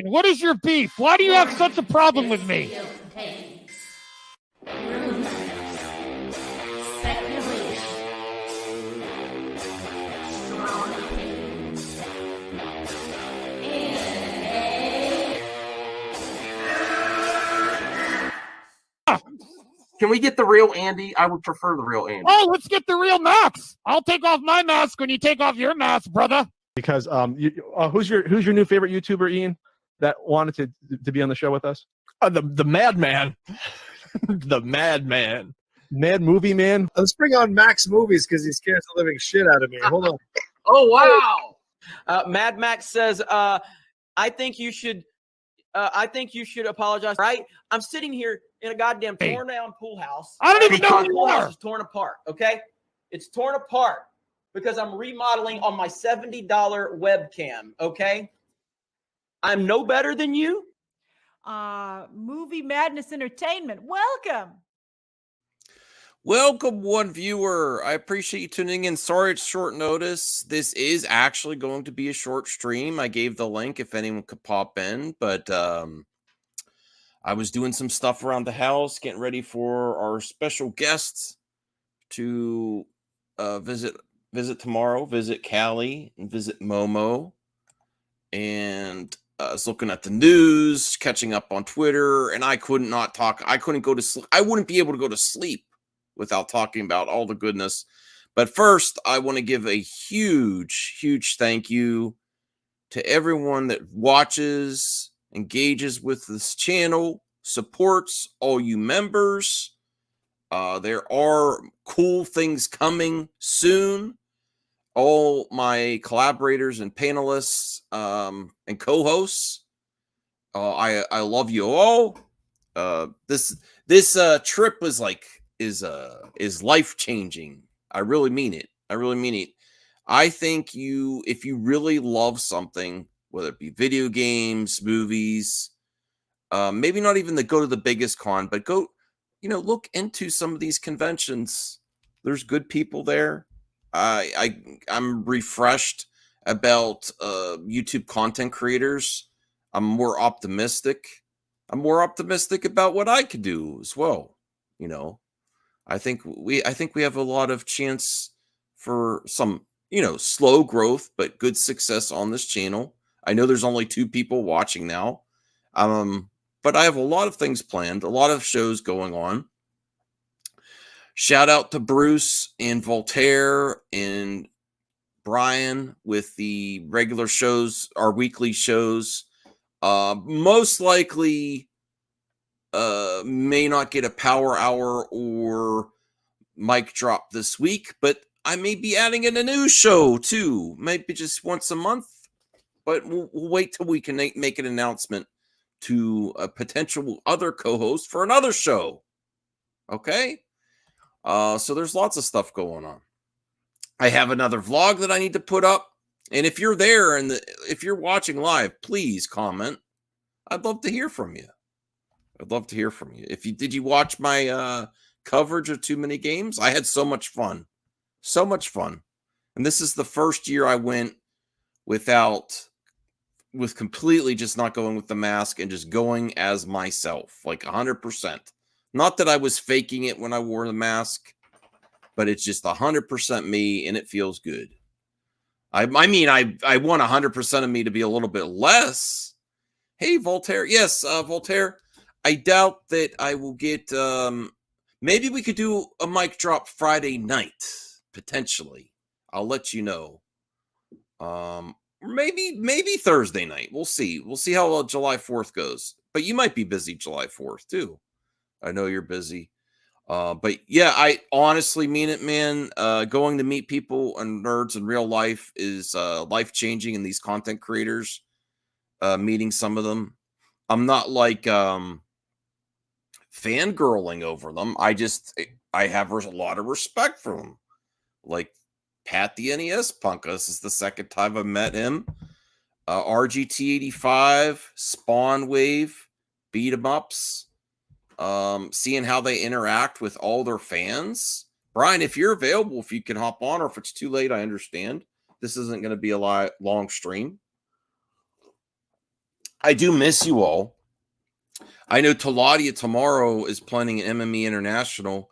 What is your beef? Why do you have such a problem with me? Can we get the real Andy? I would prefer the real Andy. Oh, let's get the real Max. I'll take off my mask when you take off your mask, brother. Because who's your new favorite YouTuber, Ian, that wanted to be on the show with us? The Madman. The Madman. Mad Movie Man. Let's bring on Max Movies because he scares the living shit out of me. Hold on. Oh, wow. Mad Max says, I think you should apologize. Right? I'm sitting here in a goddamn torn down pool house. I don't even know who the you pool house are. is torn apart. Okay, it's torn apart because I'm remodeling on my $70 webcam. Okay, I'm no better than you. Movie Madness Entertainment. Welcome. Welcome, one viewer. I appreciate you tuning in. Sorry it's short notice. This is actually going to be a short stream. I gave the link if anyone could pop in, but I was doing some stuff around the house, getting ready for our special guests to visit tomorrow, visit Callie, and visit Momo. And I was looking at the news, catching up on Twitter, and I couldn't go to sleep. I wouldn't be able to go to sleep without talking about all the goodness. But first, I want to give a huge, huge thank you to everyone that watches, engages with this channel, supports all you members. There are cool things coming soon. All my collaborators and panelists and co-hosts, I love you all. This trip is life-changing. I really mean it. I think if you really love something, whether it be video games, movies, maybe not even go to the biggest con, but go, look into some of these conventions. There's good people there. I'm refreshed about YouTube content creators. I'm more optimistic about what I could do as well. I think we have a lot of chance for some, slow growth, but good success on this channel. I know there's only 2 people watching now. But I have a lot of things planned, a lot of shows going on. Shout out to Bruce and Voltaire and Brian with the regular shows, our weekly shows. Most likely may not get a power hour or mic drop this week, but I may be adding in a new show too. Maybe just once a month, but we'll wait till we can make an announcement to a potential other co-host for another show. Okay? So there's lots of stuff going on. I have another vlog that I need to put up. And if you're there and if you're watching live, please comment. I'd love to hear from you. Did you watch my coverage of Too Many Games? I had so much fun. And this is the first year I went with completely just not going with the mask and just going as myself, like 100%. Not that I was faking it when I wore the mask, but it's just 100% me, and it feels good. I want 100% of me to be a little bit less. Hey, Voltaire. Yes, Voltaire. I doubt that I will get... maybe we could do a mic drop Friday night, potentially. I'll let you know. Maybe Thursday night. We'll see. We'll see how July 4th goes. But you might be busy July 4th, too. I know you're busy. But yeah, I honestly mean it, man. Going to meet people and nerds in real life is life-changing, in these content creators. Meeting some of them. I'm not like fangirling over them. I have a lot of respect for them. Like Pat the NES Punk. This is the second time I've met him. RGT85, Spawn Wave, Beat 'em Ups. Seeing how they interact with all their fans. Brian, if you're available, if you can hop on, or if it's too late, I understand. This isn't going to be a long stream. I do miss you all. I know Taladia tomorrow is planning an MME International.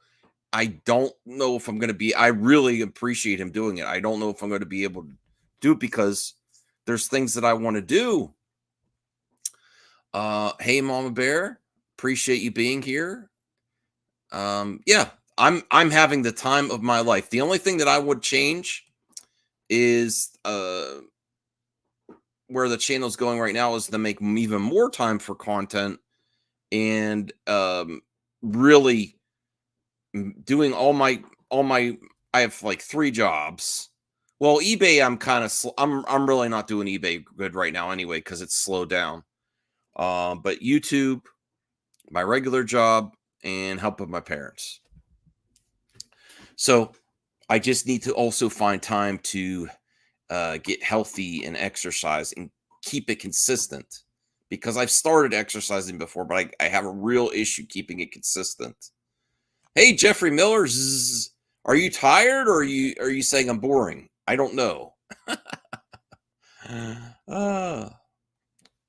I don't know if I'm going to be. I really appreciate him doing it. I don't know if I'm going to be able to do it because there's things that I want to do. Hey, Mama Bear, appreciate you being here. Yeah, I'm having the time of my life. The only thing that I would change is where the channel's going right now is to make even more time for content and really doing all my I have like 3 jobs. Well, eBay I'm kind of I'm really not doing eBay good right now anyway because it's slowed down. But YouTube, my regular job, and help with my parents. So I just need to also find time to get healthy and exercise and keep it consistent because I've started exercising before, but I have a real issue keeping it consistent. Hey, Jeffrey Miller, are you tired or are you saying I'm boring? I don't know.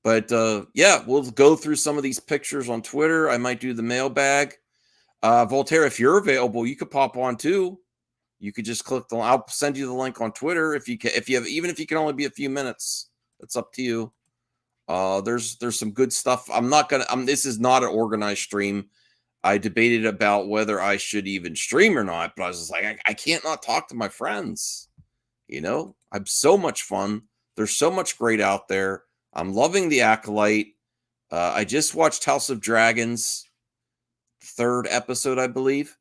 But yeah, we'll go through some of these pictures on Twitter. I might do the mailbag. Voltaire, if you're available, you could pop on too. You could just click the. I'll send you the link on Twitter if you can. If you have, even if you can only be a few minutes, it's up to you. There's some good stuff. I'm not gonna. This is not an organized stream. I debated about whether I should even stream or not, but I was just like, I can't not talk to my friends. You know, I'm so much fun. There's so much great out there. I'm loving the Acolyte. I just watched House of Dragons, 3rd episode, I believe,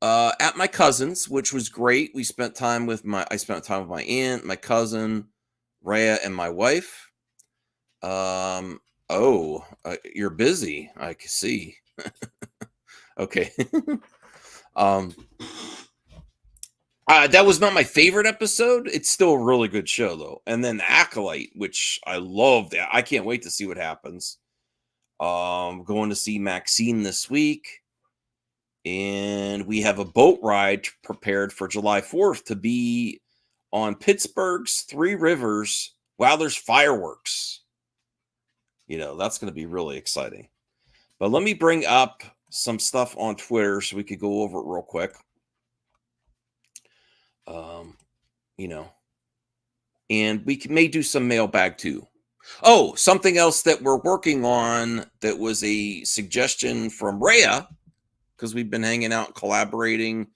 at my cousin's, which was great. I spent time with my aunt, my cousin, Rhea, and my wife. You're busy. I can see. Okay. That was not my favorite episode. It's still a really good show, though. And then the Acolyte, which I love. That I can't wait to see what happens. Going to see Maxine this week. And we have a boat ride prepared for July 4th to be on Pittsburgh's Three Rivers while there's fireworks. You know, that's going to be really exciting. But let me bring up some stuff on Twitter so we could go over it real quick. You know, and we may do some mailbag too. Oh, something else that we're working on that was a suggestion from Rhea, because we've been hanging out, collaborating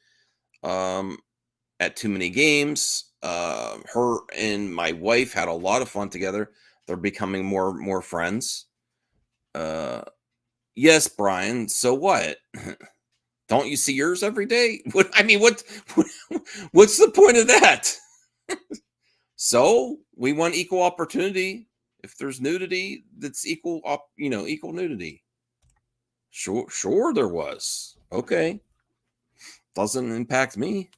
at Too Many Games. Her and my wife had a lot of fun together. They're becoming more friends. Yes, Brian. So what? Don't you see yours every day? What's the point of that? So we want equal opportunity. If there's nudity, that's equal nudity. Sure there was. Okay. Doesn't impact me.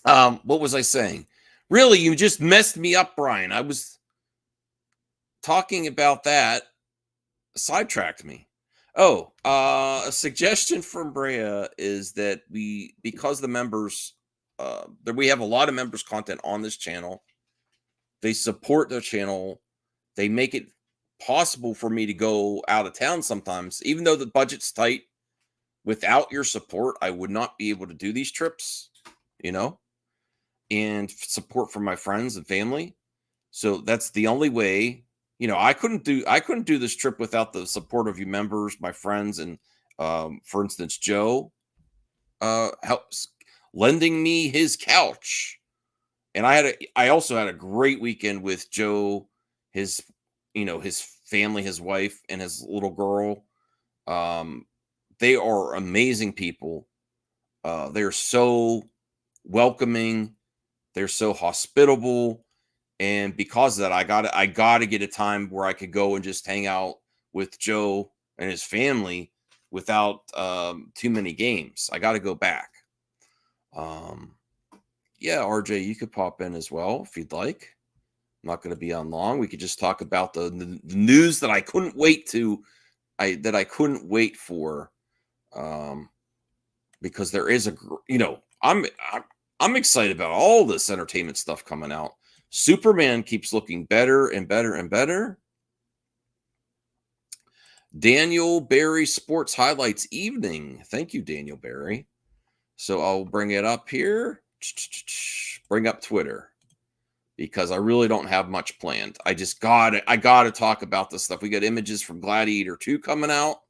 What was I saying? Really, you just messed me up, Brian. I was talking about that. Sidetracked me. Oh, a suggestion from Brea is that because the members, that we have a lot of members content on this channel. They support their channel. They make it possible for me to go out of town sometimes, even though the budget's tight. Without your support, I would not be able to do these trips, you know, and support from my friends and family. So that's the only way. You know, I couldn't do this trip without the support of you members, my friends, and for instance, Joe helps lending me his couch. And I also had a great weekend with Joe, his family, his wife, and his little girl. They are amazing people. They're so welcoming. They're so hospitable. And because of that, I got to get a time where I could go and just hang out with Joe and his family without too many games. I got to go back. Yeah, RJ, you could pop in as well if you'd like. I'm not going to be on long. We could just talk about the news that I couldn't wait for, because there is I'm excited about all this entertainment stuff coming out. Superman keeps looking better and better and better. Daniel Barry Sports Highlights Evening. Thank you, Daniel Barry. So I'll bring it up here. Bring up Twitter because I really don't have much planned. I got to talk about this stuff. We got images from Gladiator 2 coming out.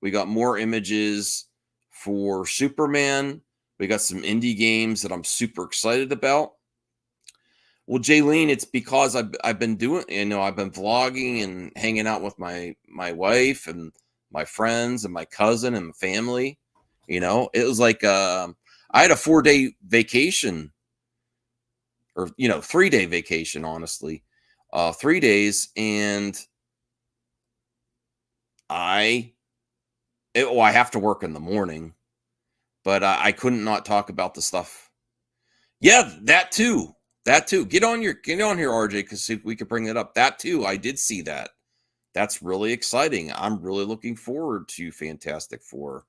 We got more images for Superman. We got some indie games that I'm super excited about. Well, Jaylene, it's because I've been doing, I've been vlogging and hanging out with my wife and my friends and my cousin and family. It was like I had a 4-day vacation, or 3-day vacation, honestly, 3 days, and I have to work in the morning, but I couldn't not talk about the stuff. Yeah, that too. That too. Get on here, RJ, because if we could bring it up. That too. I did see that. That's really exciting. I'm really looking forward to Fantastic Four.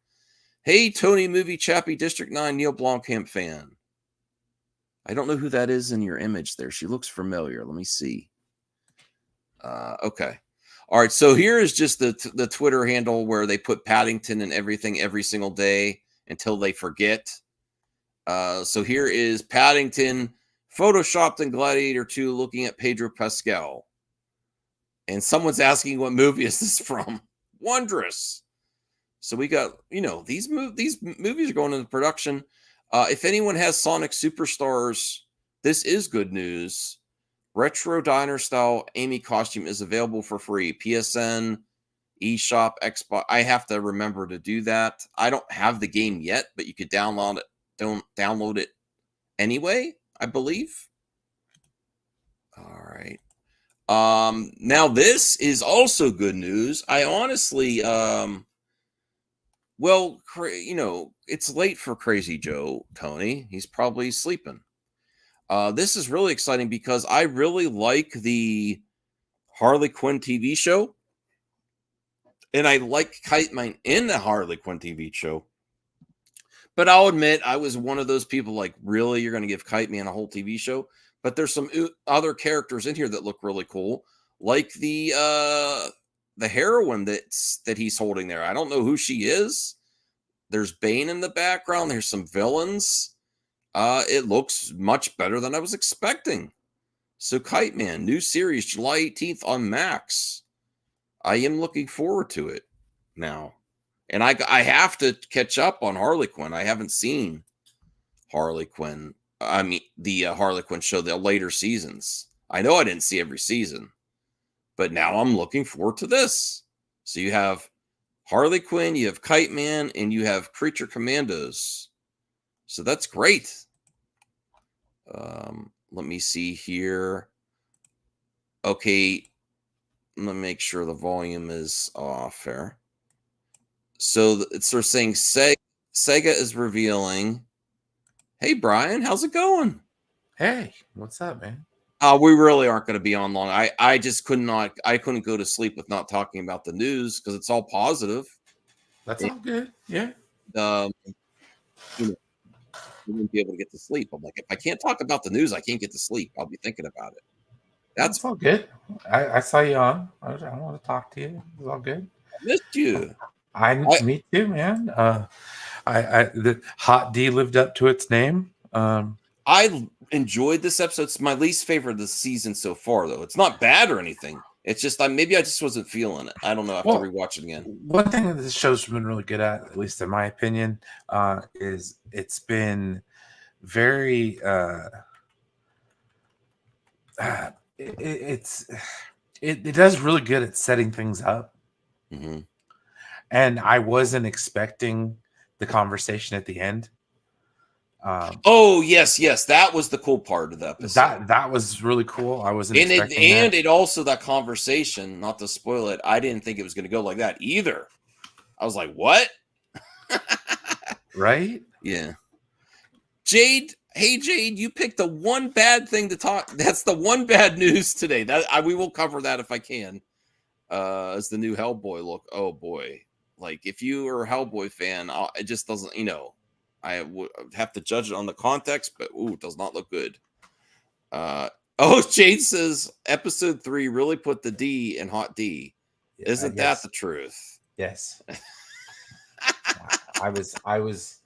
Hey, Tony Movie Chappie District 9 Neil Blomkamp fan. I don't know who that is in your image there. She looks familiar. Let me see. Okay. All right. So here is just the Twitter handle where they put Paddington and everything every single day until they forget. So here is Paddington photoshopped in Gladiator 2 looking at Pedro Pascal. And someone's asking what movie is this from? Wondrous. So we got, these movies are going into production. If anyone has Sonic Superstars, this is good news. Retro Diner style Amy costume is available for free. PSN, eShop, Xbox. I have to remember to do that. I don't have the game yet, but you could download it. Don't download it anyway, I believe. All right. Now this is also good news. I honestly, it's late for Crazy Joe, Tony. He's probably sleeping. This is really exciting because I really like the Harley Quinn TV show. And I like Kite Man in the Harley Quinn TV show. But I'll admit, I was one of those people like, really, you're going to give Kite Man a whole TV show? But there's some other characters in here that look really cool, like the heroine that he's holding there. I don't know who she is. There's Bane in the background. There's some villains. It looks much better than I was expecting. So Kite Man, new series, July 18th on Max. I am looking forward to it now. And I have to catch up on Harley Quinn. I haven't seen Harley Quinn. I mean, the Harley Quinn show, the later seasons. I know I didn't see every season, but now I'm looking forward to this. So you have Harley Quinn, you have Kite Man, and you have Creature Commandos. So that's great. Let me see here. Okay, let me make sure the volume is off there. So they're saying Sega is revealing. Hey, Brian, how's it going? Hey, what's up, man? We really aren't going to be on long. I just couldn't go to sleep with not talking about the news because it's all positive. That's all good. Yeah. You wouldn't be able to get to sleep. I'm like, if I can't talk about the news, I can't get to sleep. I'll be thinking about it. That's all good. I saw you on. I want to talk to you. It's all good. I missed you. Me too, man. The Hot D lived up to its name. I enjoyed this episode. It's my least favorite of the season so far, though. It's not bad or anything. It's just maybe I just wasn't feeling it. I don't know. I have to rewatch it again. One thing that this show's been really good at least in my opinion, is it's been very it does really good at setting things up. Mm-hmm. And I wasn't expecting the conversation at the end. Yes, that was the cool part of the episode. That was really cool. I wasn't expecting that. It also, that conversation, not to spoil it, I didn't think it was going to go like that either. I was like, what? Right? Yeah. Jade, hey Jade, you picked the one bad thing to talk. That's the one bad news today. We will cover that if I can. As the new Hellboy look. Oh boy. Like if you are a Hellboy fan, it just doesn't, I would have to judge it on the context, but it does not look good. Oh, Jade says episode 3 really put the D in Hot D. Isn't that yes. the truth? Yes. I was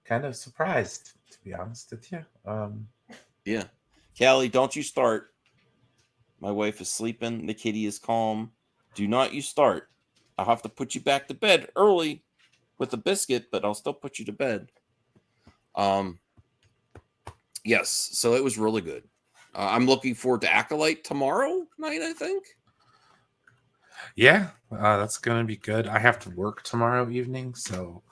kind of surprised, to be honest with you. Yeah. Callie, don't you start. My wife is sleeping. The kitty is calm. Do not you start. I'll have to put you back to bed early with a biscuit, but I'll still put you to bed. Yes. So it was really good. I'm looking forward to Acolyte tomorrow night, I think. Yeah, that's gonna be good. I have to work tomorrow evening, so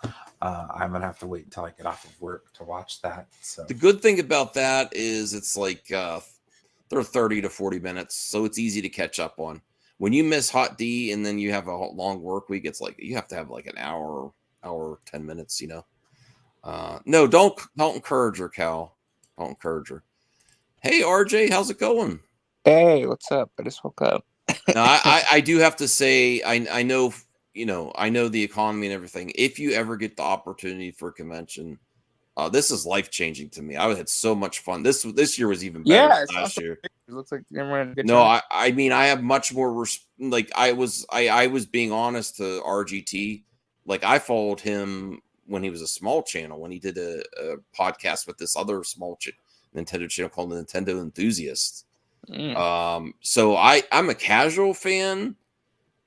I'm gonna have to wait until I get off of work to watch that. So The good thing about that is it's like they're 30 to 40 minutes, so it's easy to catch up on. When you miss Hot D and then you have a long work week, it's like you have to have like an hour, 10 minutes, you know. No, don't encourage her, Cal. Don't encourage her. Hey, RJ, how's it going? Hey, what's up? I just woke up. No, I do have to say, I know, you know, I know the economy and everything. If you ever get the opportunity for a convention, this is life changing to me. I had so much fun. This year was even better Yeah, than last year. It looks like everyone had a good No, time. I mean, I have much more like I was being honest to RGT. Like I followed him when he was a small channel, when he did a podcast with this other small Nintendo channel called the Nintendo Enthusiast. So I'm a casual fan,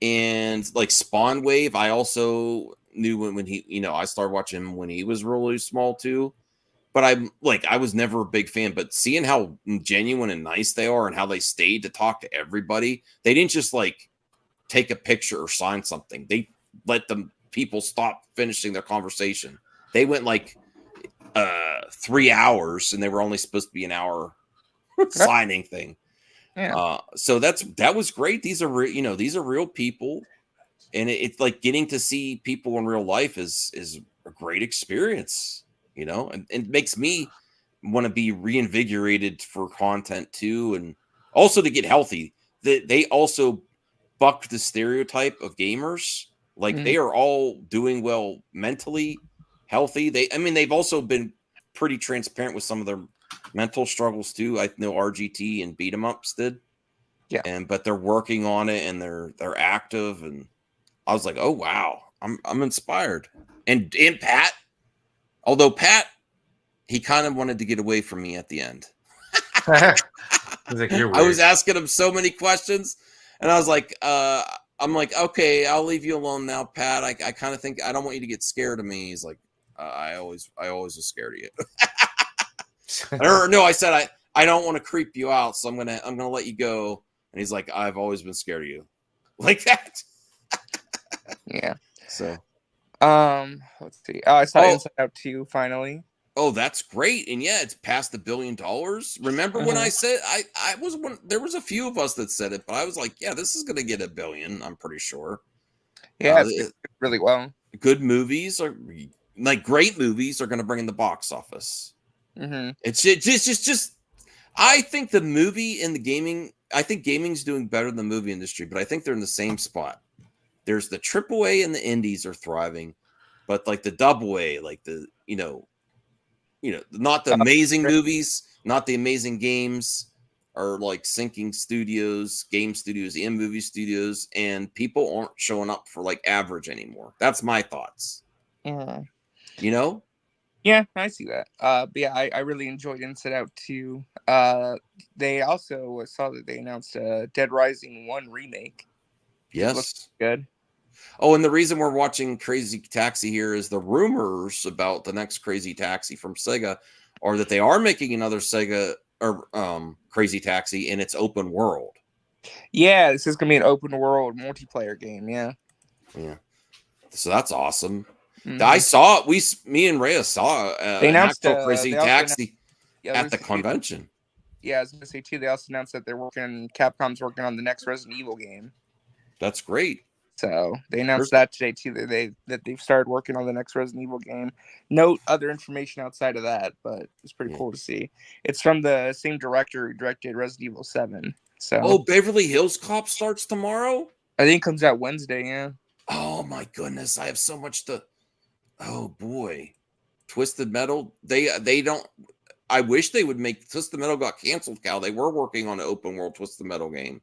and like Spawn Wave, I also knew when he, you know, I started watching him when he was really small too. But I was never a big fan, but seeing how genuine and nice they are and how they stayed to talk to everybody, they didn't just like take a picture or sign something. They let the people stop finishing their conversation. They went like 3 hours and they were only supposed to be an hour signing thing. Yeah. So that was great. These are you know, these are real people, and it's like getting to see people in real life is a great experience, you know, and it makes me want to be reinvigorated for content too, and also to get healthy. They also buck the stereotype of gamers. Like they are all doing well mentally, healthy. They've also been pretty transparent with some of their mental struggles too. I know RGT and Beat 'em Ups did. Yeah. But they're working on it and they're active, and I was like, oh wow, I'm inspired. And Pat, although Pat, he kind of wanted to get away from me at the end. like, you're I was weird. asking him so many questions, and I was like, I'm like, okay, I'll leave you alone now, Pat. I kind of think I don't want you to get scared of me. He's like, I always was scared of you. Or no, I said I don't want to creep you out, so I'm gonna let you go. And he's like, I've always been scared of you, like that. Yeah. So, let's see. Oh, I saw Inside Out 2 finally. Oh, that's great. And yeah, it's past $1 billion. Remember when I said I was one? There was a few of us that said it, but I was like, yeah, this is gonna get $1 billion. I'm pretty sure. Yeah, it's really well. Good movies are like great movies are gonna bring in the box office. It's just. I think the movie and the gaming. I think gaming's doing better than the movie industry, but I think they're in the same spot. There's the AAA and the indies are thriving, but like the double A, like the you know, not the amazing movies, not the amazing games, are like sinking studios, game studios, and movie studios, and people aren't showing up for like average anymore. That's my thoughts. You know? Yeah, I see that. But yeah, I really enjoyed Inside Out 2. They also saw that they announced a Dead Rising 1 remake. Yes. Looks good. Oh, and the reason we're watching Crazy Taxi here is the rumors about the next Crazy Taxi from Sega are that they are making another Sega or Crazy Taxi, and it's open world. Yeah, this is gonna be an open world multiplayer game. Yeah. So that's awesome. I saw me and Rhea saw they announced Crazy Taxi at the convention. Yeah, I was gonna say too. They also announced that Capcom's working on the next Resident Evil game. That's great. So they announced that today too. That they've started working on the next Resident Evil game. No other information outside of that, but it's pretty cool to see. It's from the same director who directed Resident Evil 7. So Beverly Hills Cop starts tomorrow? I think it comes out Wednesday, yeah. Oh my goodness, I have so much to. Oh boy, Twisted Metal. They don't. I wish they would make Twisted Metal got canceled, Cal. They were working on an open world Twisted Metal game.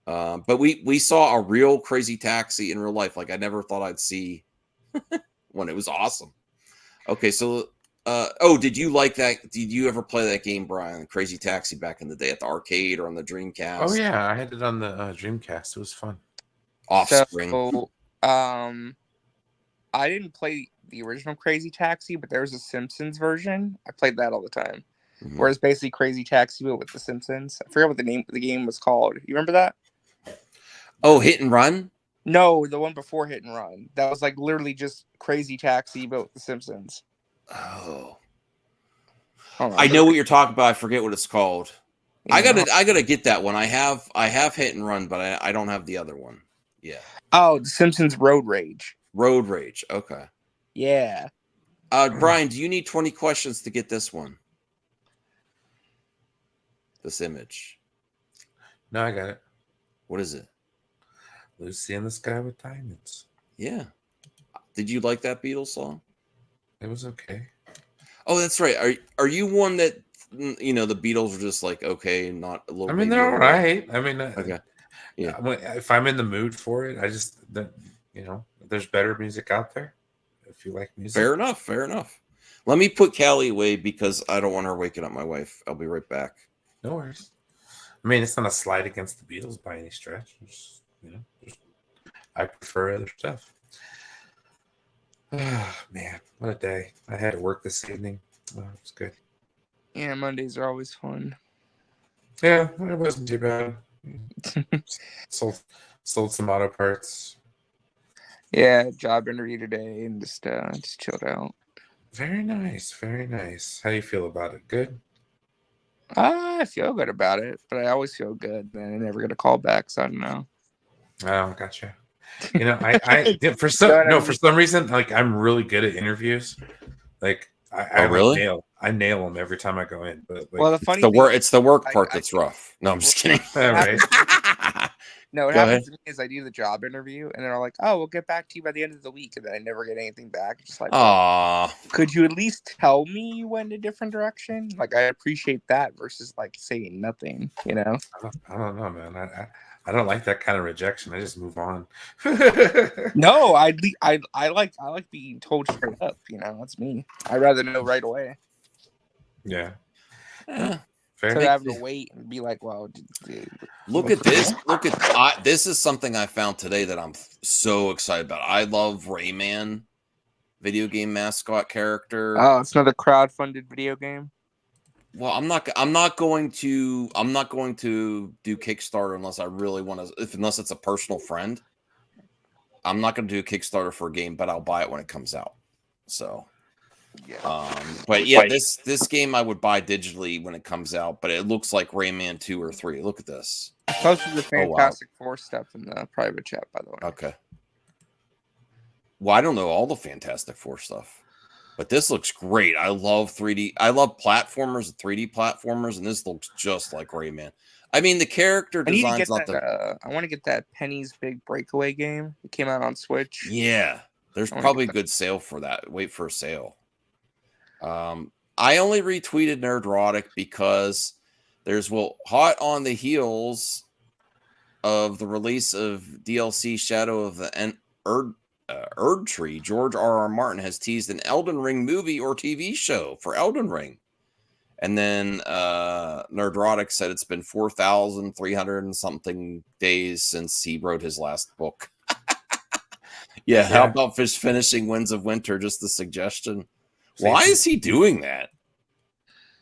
But we saw a real Crazy Taxi in real life, like I never thought I'd see when it was awesome. Okay, so did you like that? Did you ever play that game, Brian? Crazy Taxi back in the day at the arcade or on the Dreamcast? Oh yeah, I had it on the Dreamcast. It was fun. Offspring. So, I didn't play the original Crazy Taxi, but there was a Simpsons version. I played that all the time. Mhm. Where it's basically Crazy Taxi, but with the Simpsons. I forget what the name of the game was called. You remember that? Oh, Hit and Run? No, the one before Hit and Run. That was like literally just Crazy Taxi, but with the Simpsons. Oh. Hold on. I know what you're talking about. I forget what it's called. Yeah. I gotta get that one. I have Hit and Run, but I don't have the other one. Yeah. Oh, the Simpsons Road Rage. Road Rage. Okay. Yeah. Brian, do you need 20 questions to get this one? This image. No, I got it. What is it? Lucy in the Sky with Diamonds. Yeah. Did you like that Beatles song? It was okay. Oh, that's right. Are you one that the Beatles were just like okay, not a little? I mean, they're all right. I mean, okay. Yeah. If I'm in the mood for it, I just there's better music out there. If you like music, Fair enough. Let me put Callie away because I don't want her waking up my wife. I'll be right back. No worries. I mean, it's not a slight against the Beatles by any stretch. It's, I prefer other stuff. Oh, man, what a day. I had to work this evening. Oh, it was good. Yeah, Mondays are always fun. Yeah, it wasn't too bad. sold some auto parts. Yeah, job interview today and just chilled out. Very nice, very nice. How do you feel about it? Good? I feel good about it, but I always feel good. Then I never get a call back, so I don't know. Oh, gotcha. I for some reason, like I'm really good at interviews. Like I really nail them every time I go in. But like, well, the funny it's the work part that's rough. No, I'm just kidding. All right. No, what happens to me is I do the job interview, and they're like, "Oh, we'll get back to you by the end of the week," and then I never get anything back. Just like, could you at least tell me you went a different direction? Like, I appreciate that versus like saying nothing. I don't know, man. I don't like that kind of rejection. I just move on. No, I like being told straight up. That's me. I'd rather know right away. Yeah. Instead of having to wait and be like, "Well, dude, look at this. This is something I found today that I'm so excited about. I love Rayman, video game mascot character. Oh, it's another crowd-funded video game. Well, I'm not going to do Kickstarter unless I really want to. Unless it's a personal friend, I'm not going to do a Kickstarter for a game, but I'll buy it when it comes out. So. Yeah. But yeah, this game I would buy digitally when it comes out, but it looks like Rayman 2 or 3. Look at this. Posted the Fantastic Four stuff in the private chat, by the way. Okay. Well, I don't know all the Fantastic Four stuff, but this looks great. I love 3D. I love platformers and 3D platformers, and this looks just like Rayman. I mean, the character design's not the. I want to get that Penny's Big Breakaway game. It came out on Switch. Yeah, there's probably a good sale for that. Wait for a sale. I only retweeted Nerdrotic because there's hot on the heels of the release of DLC Shadow of the Erd Tree. George R.R. Martin has teased an Elden Ring movie or TV show for Elden Ring. And then Nerdrotic said it's been 4,300 and something days since he wrote his last book. Yeah, how about finishing Winds of Winter? Just a suggestion. Why is he doing that?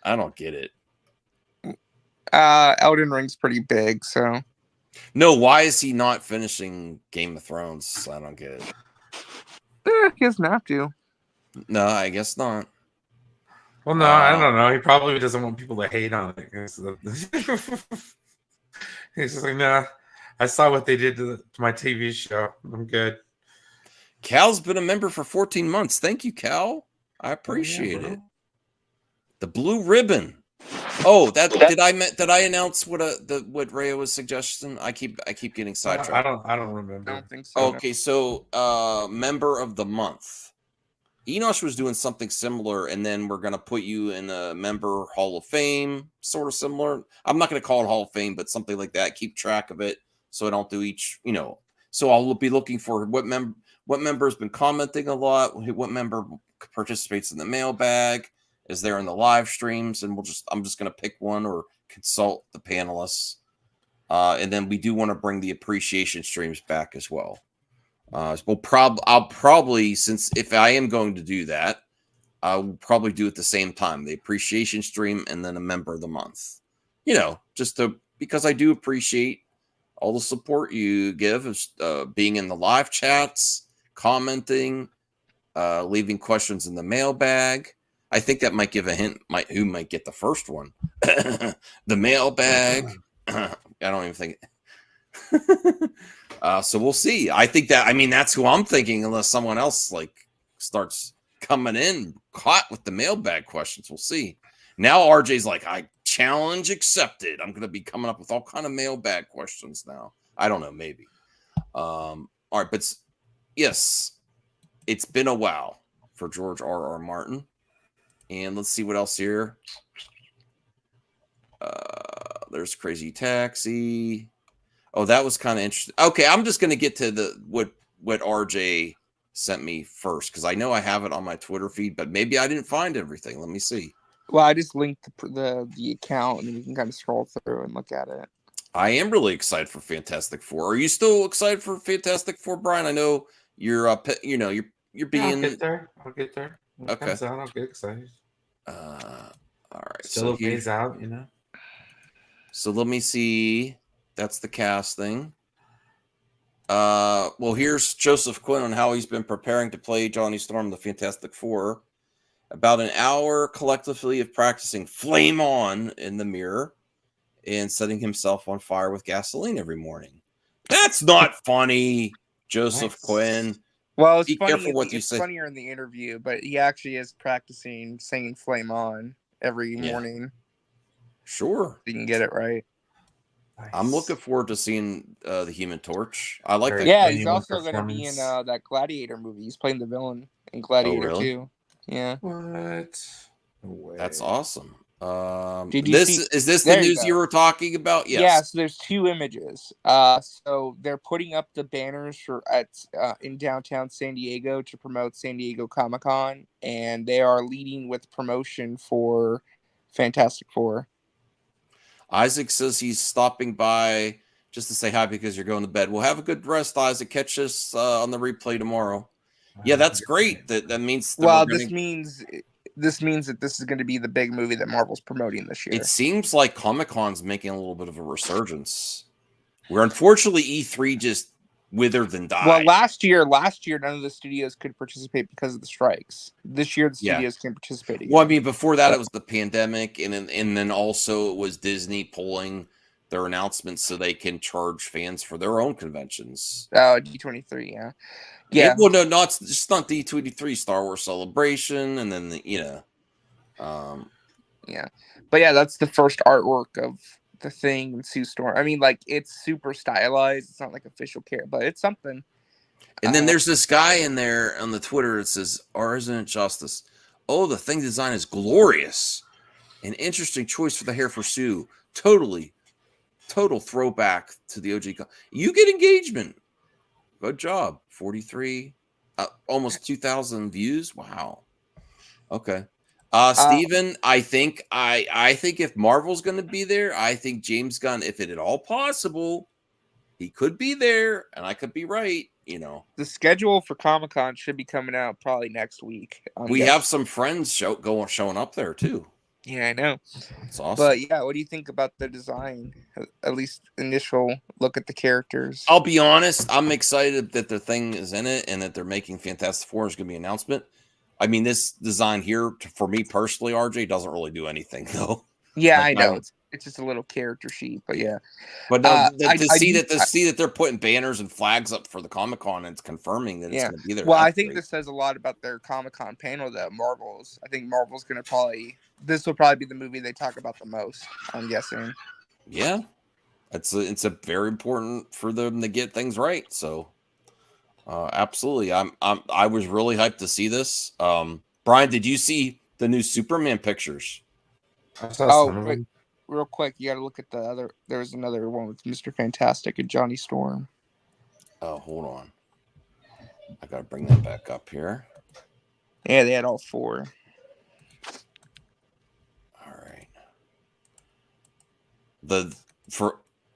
I don't get it. Elden Ring's pretty big, so. No, why is he not finishing Game of Thrones? I don't get it. He doesn't have to. No, I guess not. Well, no, I don't know. He probably doesn't want people to hate on it. He's just like, nah, I saw what they did to my TV show. I'm good. Cal's been a member for 14 months. Thank you, Cal. I appreciate it. The blue ribbon. Oh, did I announce what Rhea was suggesting? I keep getting sidetracked. I don't remember. I don't think so. Okay, so member of the month. Enosh was doing something similar, and then we're going to put you in a member Hall of Fame, sort of similar. I'm not going to call it Hall of Fame, but something like that. Keep track of it, so I don't do each. So I'll be looking for what member has been commenting a lot, what member participates in the mailbag, is there in the live streams, and I'm just going to pick one or consult the panelists, and then we do want to bring the appreciation streams back as well. I'll probably, since if I am going to do that, I'll probably do it at the same time, the appreciation stream and then a member of the month. Because I do appreciate all the support you give, being in the live chats, commenting, leaving questions in the mailbag. I think that might give a hint who might get the first one. The mailbag. I don't even think. So we'll see. That's who I'm thinking, unless someone else starts coming in hot with the mailbag questions. We'll see. Now RJ's like, I challenge accepted. I'm going to be coming up with all kind of mailbag questions now. I don't know, maybe. All right, but yes, it's been a while for George R.R. Martin. And let's see what else here. There's Crazy Taxi. Oh, that was kind of interesting. Okay, I'm just going to get to what RJ sent me first, because I know I have it on my Twitter feed, but maybe I didn't find everything. Let me see. Well, I just linked the account, and then you can kind of scroll through and look at it. I am really excited for Fantastic Four. Are you still excited for Fantastic Four, Brian? I know you're you're being. I'll get there. When it comes out, I'll get excited. All right. Still a ways out, So let me see. That's the casting. Well, here's Joseph Quinn on how he's been preparing to play Johnny Storm, the Fantastic Four. About an hour collectively of practicing Flame On in the mirror and setting himself on fire with gasoline every morning. That's not funny, Joseph Quinn. Well, it's Be funny. careful what you say. Funnier in the interview, but he actually is practicing singing "Flame On" every morning. Sure, you can get it right. Nice. I'm looking forward to seeing the Human Torch. I like that. Yeah, he's also going to be in that Gladiator movie. He's playing the villain in Gladiator too. Yeah. What? No way. That's awesome. Is this the news you were talking about? Yes. Yeah, so there's two images. So they're putting up the banners in downtown San Diego to promote San Diego Comic-Con, and they are leading with promotion for Fantastic Four. Isaac says he's stopping by just to say hi because you're going to bed. Well, have a good rest, Isaac. Catch us on the replay tomorrow. Yeah, that's great. That means. This means that this is going to be the big movie that Marvel's promoting this year. It seems like Comic-Con's making a little bit of a resurgence, where unfortunately E3 just withered and died. Well, last year, none of the studios could participate because of the strikes. This year, the studios can participate again. Well, I mean, before that, it was the pandemic, and then also it was Disney pulling their announcements so they can charge fans for their own conventions. Oh, D23, yeah. Yeah. Well, no, not the D23, Star Wars Celebration, and then yeah. But yeah, that's the first artwork of the Thing and Sue Storm. I mean, it's super stylized. It's not like official care, but it's something. And then there's this guy in there on the Twitter that says, "Resident Justice. Oh, the Thing design is glorious. An interesting choice for the hair for Sue. Total throwback to the OG. You get engagement. Good job. 43, almost 2,000 views. Wow. Okay. Steven, I think if Marvel's going to be there, I think James Gunn, if it at all possible, he could be there, and I could be right. The schedule for Comic-Con should be coming out probably next week. We have some friends showing up there too. Yeah, I know. It's awesome. But yeah, what do you think about the design? At least initial look at the characters. I'll be honest. I'm excited that the Thing is in it and that they're making Fantastic Four is going to be an announcement. I mean, this design here, for me personally, RJ, doesn't really do anything though. Yeah, I know. It's just a little character sheet, but yeah. But to see that they're putting banners and flags up for the Comic-Con and it's confirming that it's going to be there. Well, I think this says a lot about their Comic-Con panel that I think Marvel's going to this will probably be the movie they talk about the most, I'm guessing. Yeah. It's a very important for them to get things right. So Absolutely. I was really hyped to see this. Brian, did you see the new Superman pictures? I saw Oh, some of wait, them. real quick, you got to look at the other. There's another one with Mr. Fantastic and Johnny Storm. Oh, hold on. I gotta bring that back up here. Yeah, they had all 4. All right.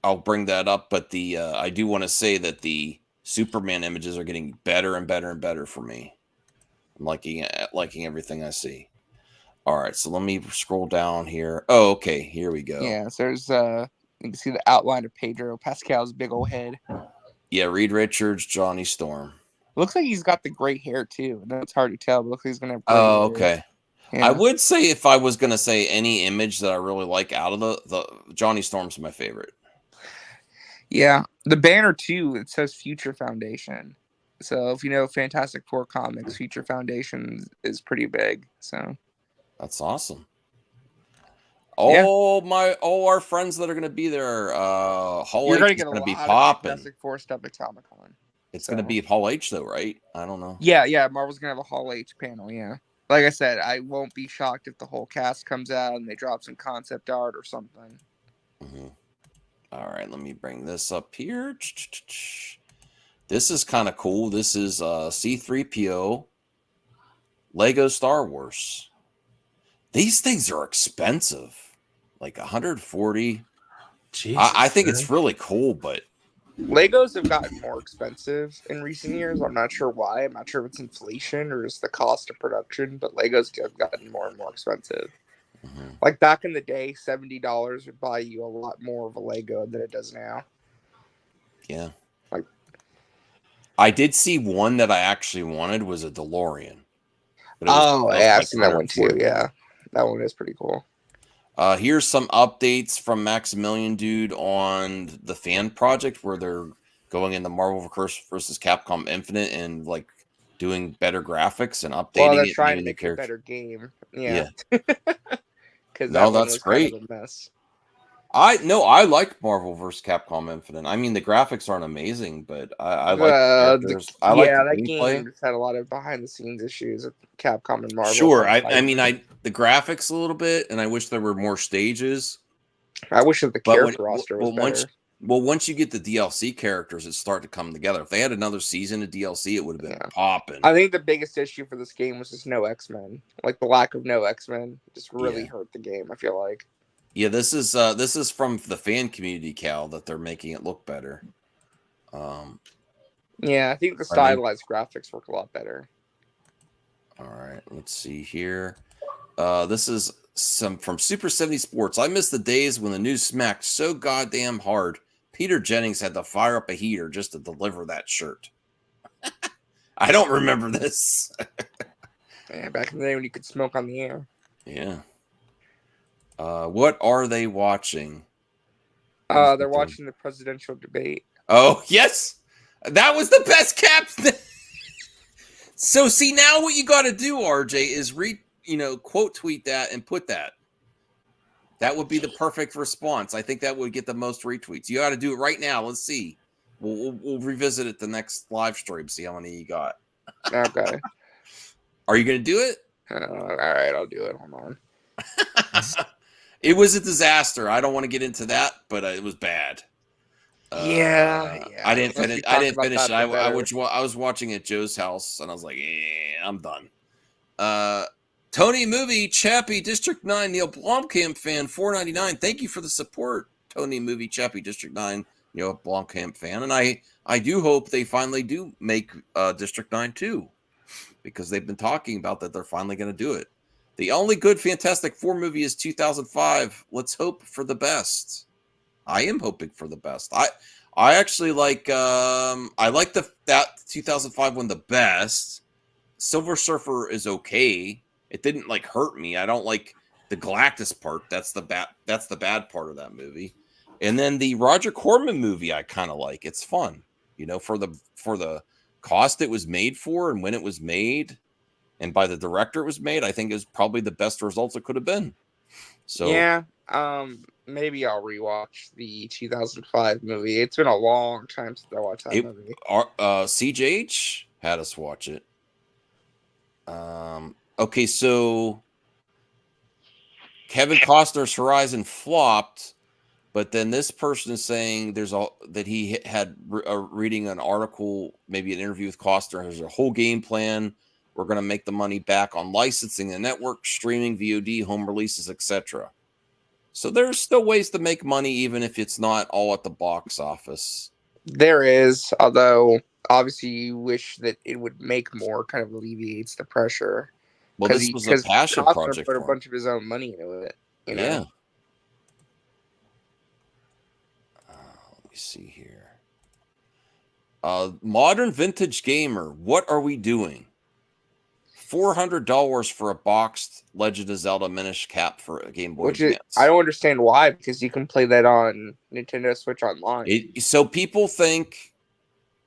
I'll bring that up, but I do want to say that the Superman images are getting better and better and better for me. I'm liking everything I see. All right, so let me scroll down here. Oh, okay, here we go. Yeah, so there's you can see the outline of Pedro Pascal's big old head. Yeah, Reed Richards, Johnny Storm. Looks like he's got the gray hair too. I know it's hard to tell, but looks like he's gonna have gray Oh, hair. okay. Yeah. I would say if I was gonna say any image that I really like out of the Johnny Storm's my favorite. Yeah, the banner too. It says Future Foundation. So if you know Fantastic Four comics, Future Foundation is pretty big. So That's awesome. Yeah. All our friends that are gonna be there. Hall you're H gonna is get a gonna lot be of popping. Fantastic Four stuff at Comic-Con. It's gonna be Hall H though, right? I don't know. Yeah. Marvel's gonna have a Hall H panel. Yeah. Like I said, I won't be shocked if the whole cast comes out and they drop some concept art or something. Mm-hmm. All right, let me bring this up here. This is kind of cool. This is C-3PO Lego Star Wars. These things are expensive, like 140. I think it's really cool, but Legos have gotten more expensive in recent years. I'm not sure why. I'm not sure if it's inflation or just the cost of production, but Legos have gotten more and more expensive. Mm-hmm. Like back in the day, $70 would buy you a lot more of a Lego than it does now. Yeah. Like, I did see one that I actually wanted was a DeLorean. I've seen that one too. Yeah, that one is pretty cool. Here's some updates from Maximilian Dude on the fan project where they're going into Marvel versus Capcom Infinite and like doing better graphics and updating Well, they're it. trying to make a better game. Yeah. Because No, that's great. Kind of a mess. I like Marvel vs. Capcom Infinite. I mean, the graphics aren't amazing, but I like the characters. I like the that gameplay. game just had a lot of behind the scenes issues with Capcom and Marvel. Sure, I mean, the graphics a little bit, and I wish there were more stages. I wish that the character roster was better. Once you get the DLC characters, it start to come together. If they had another season of DLC, it would have been popping. I think the biggest issue for this game was just no X-Men. Like the lack of no X-Men just really hurt the game, I feel like. Yeah, this is from the fan community, Cal, that they're making it look better. Yeah, I think the stylized graphics work a lot better. All right, let's see here. This is from Super 70 Sports. I miss the days when the news smacked so goddamn hard. Peter Jennings had to fire up a heater just to deliver that shirt. I don't remember this. Yeah, back in the day when you could smoke on the air. Yeah. What are they watching? They're watching the presidential debate. Oh, yes. That was the best cap. So, see, now what you got to do, RJ, is quote tweet that and put that. That would be the perfect response. I think that would get the most retweets. You got to do it right now. Let's see. We'll revisit it the next live stream. See how many you got. Okay. Are you going to do it? All right, I'll do it. Hold on. It was a disaster. I don't want to get into that, but it was bad. Yeah. I didn't finish it. I was watching at Joe's house, and I was like, I'm done. Tony Movie, Chappie, District 9, Neil Blomkamp fan, $4.99. Thank you for the support, Tony Movie, Chappie, District 9, Neil Blomkamp fan. And I do hope they finally do make District 9 too, because they've been talking about that they're finally going to do it. The only good Fantastic Four movie is 2005. Let's hope for the best. I am hoping for the best. I actually like that 2005 one the best. Silver Surfer is okay. It didn't like hurt me. I don't like the Galactus part. That's the bad part of that movie. And then the Roger Corman movie I kind of like. It's fun, for the cost it was made for and when it was made, and by the director it was made. I think is probably the best results it could have been. So yeah, Maybe I'll rewatch the 2005 movie. It's been a long time since I watched that movie. CJH had us watch it. Okay, so Kevin Costner's Horizon flopped, but then this person is saying that he had reading an article, maybe an interview with Costner. There's a whole game plan. We're going to make the money back on licensing the network, streaming, VOD, home releases, etc. So there's still ways to make money, even if it's not all at the box office. There is, although obviously you wish that it would make more, kind of alleviates the pressure. Well, this was a passion Costner project put a for him. bunch of his own money into it. You know? Yeah. Let me see here. Modern Vintage Gamer, what are we doing? $400 for a boxed Legend of Zelda Minish Cap for a Game Boy Advance. I don't understand why, because you can play that on Nintendo Switch Online. So people think,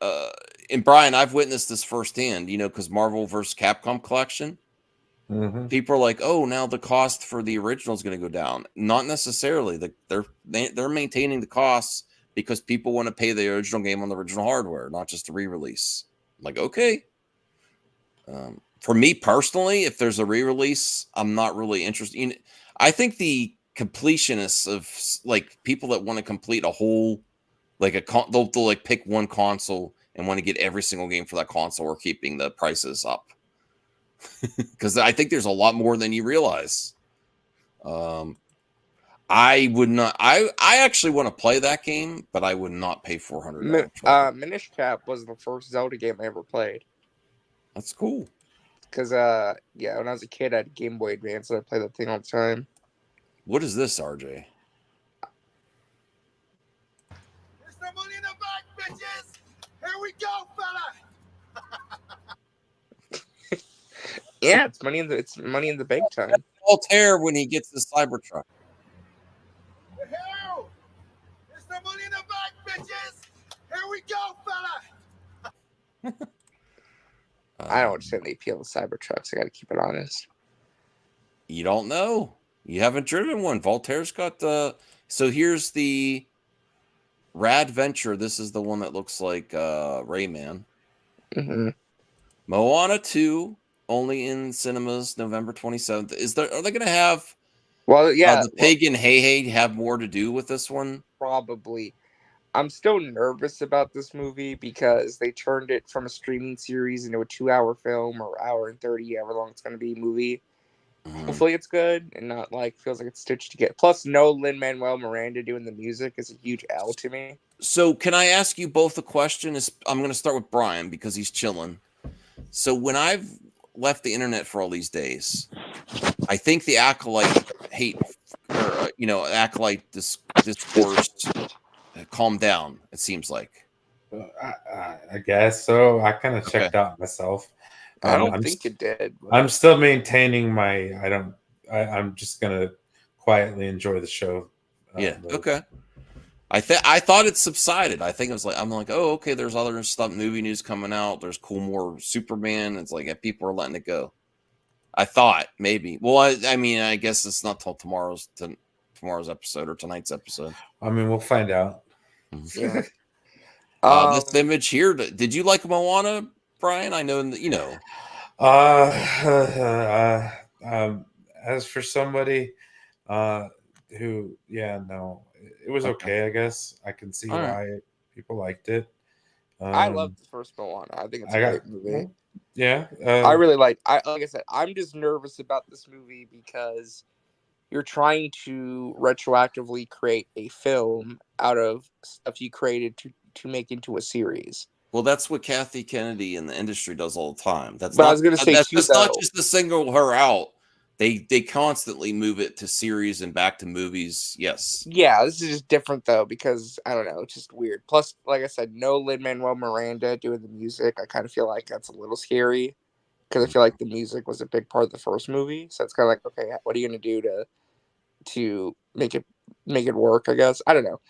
and Brian, I've witnessed this firsthand, because Marvel vs. Capcom collection, people are like, oh, now the cost for the original is going to go down. Not necessarily. They're maintaining the costs because people want to pay the original game on the original hardware, not just the re-release. I'm like, okay. For me personally, if there's a re-release, I'm not really interested. I think the completionists of like people that want to complete a whole, like they'll like pick one console and want to get every single game for that console or keeping the prices up. Because I think there's a lot more than you realize. I would not. I actually want to play that game, but I would not pay $400. Minish Cap was the first Zelda game I ever played. That's cool. Because when I was a kid, I had a Game Boy Advance, and I played that thing all the time. What is this, RJ? There's no money in the bank, bitches. Here we go, fella. Yeah, it's money in the bank time. LOTR when he gets the Cybertruck. There's no money in the bank, bitches. Here we go, fella. I don't understand the appeal of Cybertrucks. I got to keep it honest. You don't know. You haven't driven one. Voltaire's got the. So here's the Rad Venture. This is the one that looks like Rayman. Moana 2 only in cinemas November 27th. Are they going to have? Well, yeah. The pig and Hey have more to do with this one? Probably. I'm still nervous about this movie because they turned it from a streaming series into a 2-hour film or hour and 30, however long it's going to be movie. Hopefully it's good and not feels like it's stitched together. Plus, no Lin-Manuel Miranda doing the music is a huge L to me. So can I ask you both a question? I'm going to start with Brian because he's chilling. So when I've left the internet for all these days, I think the Acolyte Acolyte discourse calmed down, it seems like. I guess so. I kind of checked out myself. I don't think it did. But I'm still maintaining my. I'm just gonna quietly enjoy the show. Okay. I thought it subsided. I think it was I'm like, oh, okay. There's other stuff, movie news coming out. There's more Superman. It's like people are letting it go. I thought maybe. Well, I mean, I guess it's not till tomorrow's episode or tonight's episode. I mean, we'll find out. Yeah. This image here. Did you like Moana, Brian? I know you know. As for somebody who, it was okay. I guess I can see why people liked it. I loved the first Moana. I think it's a great movie. Yeah, I really like I said, I'm just nervous about this movie because you're trying to retroactively create a film out of stuff you created to make into a series. Well, that's what Kathy Kennedy in the industry does all the time. I was going to say, that's not just to single her out. They constantly move it to series and back to movies. Yes. Yeah, this is just different though because I don't know, it's just weird. Plus, like I said, no Lin-Manuel Miranda doing the music. I kind of feel like that's a little scary because I feel like the music was a big part of the first movie. So it's kind of like, okay, what are you going to do to make it work? I guess I don't know.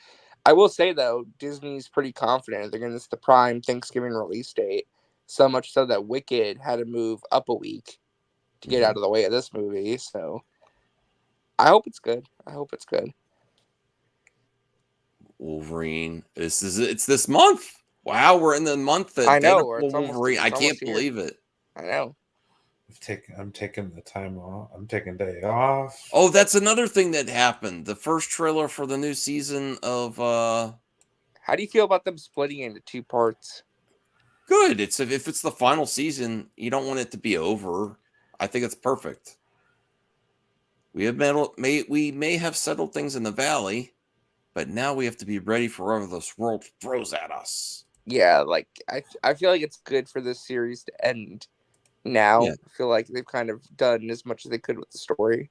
I will say though, Disney's pretty confident they're going to miss the prime Thanksgiving release date. So much so that Wicked had to move up a week to get out of the way of this movie. So I hope it's good. I hope it's good. Wolverine. It's this month. Wow, we're in the month that I know, Deadpool it's almost- Wolverine. it's I can't almost here. believe it. I know. I'm taking the time off. I'm taking day off. Oh, that's another thing that happened. The first trailer for the new season of How do you feel about them splitting into 2 parts? good. If it's the final season, you don't want it to be over. I think it's perfect. We may have settled things in the valley, but now we have to be ready for whatever this world throws at us. Yeah, like I feel like it's good for this series to end now. Yeah. I feel like they've kind of done as much as they could with the story.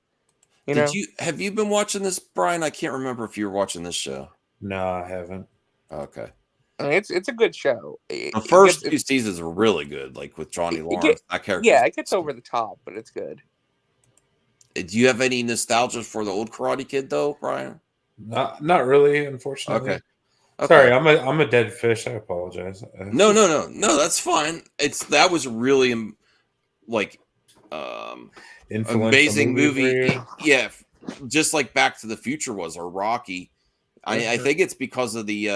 Have you been watching this, Brian? I can't remember if you were watching this show. No, I haven't. Okay. I mean, it's a good show. The first 2 seasons are really good, like with Johnny Lawrence. That character. Yeah, it gets over the top, but it's good. Do you have any nostalgia for the old Karate Kid, though, Brian? Not really, unfortunately. Okay. Sorry, I'm a dead fish. I apologize. No. That's fine. That was really Influential amazing movie. for you? Yeah, just like Back to the Future was, or Rocky. I think it's because of the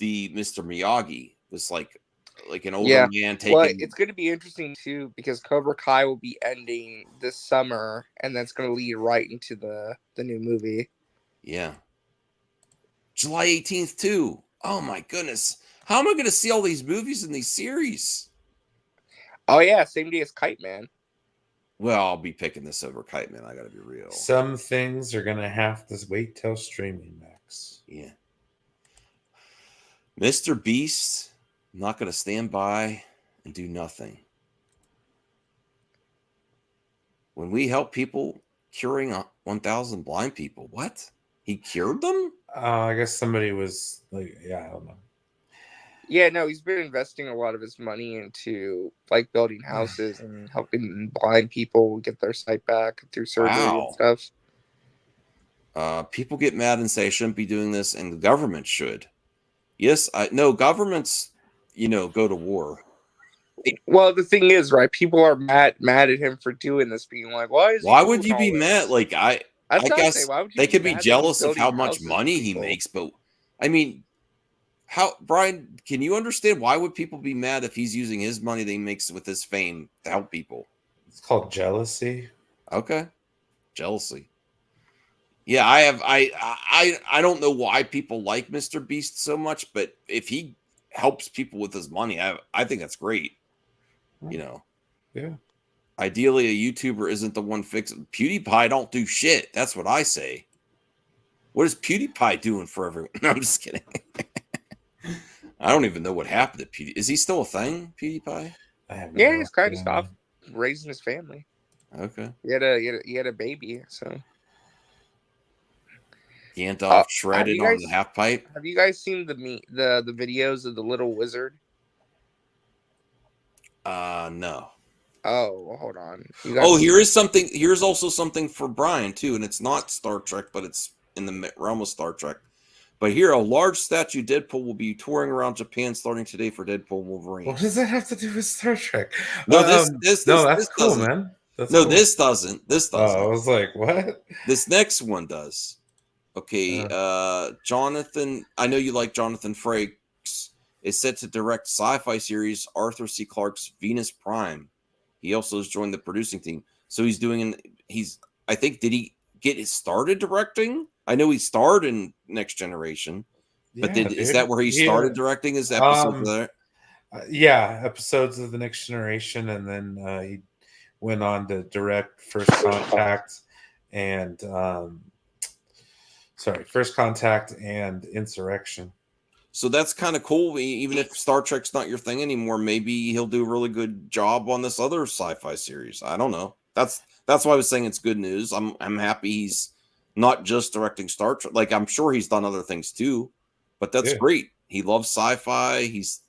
Mr. Miyagi was like an older man taking. Well, it's going to be interesting too because Cobra Kai will be ending this summer, and that's going to lead right into the new movie. Yeah. July 18th too. Oh my goodness. How am I going to see all these movies in these series? Oh yeah, same day as Kite Man. Well, I'll be picking this over Kite Man. I got to be real. Some things are gonna have to wait till streaming, Max. Yeah. Mr. Beast, I'm not going to stand by and do nothing. When we help people curing 1,000 blind people, what? He cured them? I guess somebody was like, yeah, I don't know. Yeah, no, he's been investing a lot of his money into like building houses and helping blind people get their sight back through surgery and stuff. People get mad and say I shouldn't be doing this, and the government should. Yes, no, governments, go to war. Well, the thing is, right? People are mad at him for doing this, being like, "Why would you be mad?" Like I guess they could be jealous of how much money he makes, but I mean, Brian? Can you understand why would people be mad if he's using his money that he makes with his fame to help people? It's called jealousy. Okay, jealousy. Yeah, I don't know why people like Mr. Beast so much, but if he helps people with his money, I think that's great. Yeah. Ideally, a YouTuber isn't the one fixing. PewDiePie don't do shit. That's what I say. What is PewDiePie doing for everyone? No, I'm just kidding. I don't even know what happened to PewDiePie. Is he still a thing, PewDiePie? Yeah, he's kind of stopped raising his family. Okay. He had a baby, so. Gandalf shredded on the half pipe. Have you guys seen the videos of the little wizard? No. Oh, well, hold on. Here's also something for Brian too, and it's not Star Trek, but it's in the realm of Star Trek. But here, a large statue Deadpool will be touring around Japan starting today for Deadpool and Wolverine. What does that have to do with Star Trek? No, that's cool, man. Cool. This doesn't. This doesn't. Oh, I was like, what? This next one does. Okay, Jonathan. I know you like Jonathan Frakes. Is set to direct sci-fi series Arthur C. Clarke's Venus Prime. He also has joined the producing team. So he's doing. I think. Did he get started directing? I know he starred in Next Generation, but is that where he started directing his episode there? Yeah, episodes of the Next Generation, and then he went on to direct First Contact and First Contact and Insurrection. So that's kind of cool. Even if Star Trek's not your thing anymore, maybe he'll do a really good job on this other sci-fi series. I don't know. That's why I was saying it's good news. I'm happy he's not just directing Star Trek. Like, I'm sure he's done other things too, but that's great. He loves sci-fi. He's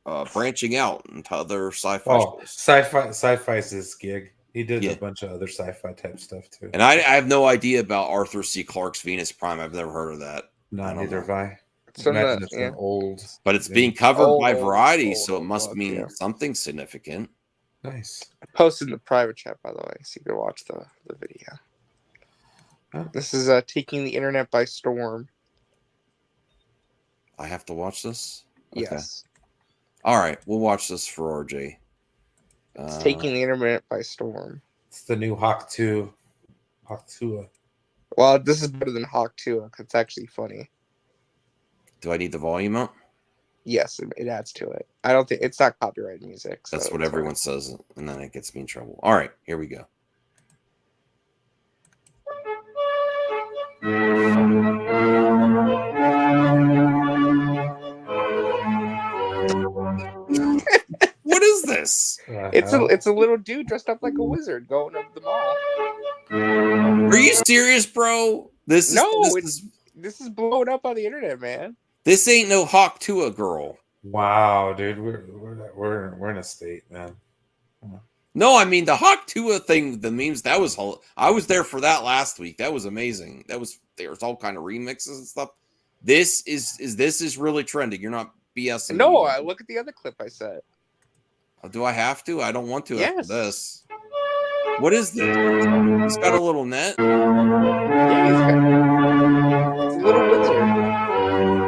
branching out into other sci-fi shows. Sci-fi is his gig. He did a bunch of other sci-fi type stuff too. And I have no idea about Arthur C. Clarke's Venus Prime. I've never heard of that. Neither have I. Imagine it's an old, but it's being covered by Variety, so it must mean something significant. Nice. I posted in the private chat, by the way, so you can watch the video. Oh. This is taking the internet by storm. I have to watch this? Okay. Yes. All right. We'll watch this for RJ. It's taking the internet by storm. It's the new Hawk 2. Hawk 2. Well, this is better than Hawk 2 because it's actually funny. Do I need the volume up? Yes, it adds to it. I don't think it's not copyrighted music. So That's what everyone says, and then it gets me in trouble. All right, here we go. What is this? It's a little dude dressed up like a wizard going up the mall. Are you serious, bro? This is blowing up on the internet, man. This ain't no Hawk Tua girl. Wow, dude, we're in a state, man. No, I mean the Hawk Tua thing, the memes. I was there for that last week. That was amazing. There's all kind of remixes and stuff. This is really trending. You're not BSing. No, I look at the other clip I said. Do I have to? I don't want to yes. after this. What is this? It's got a little net. Yeah, it's a little wizard.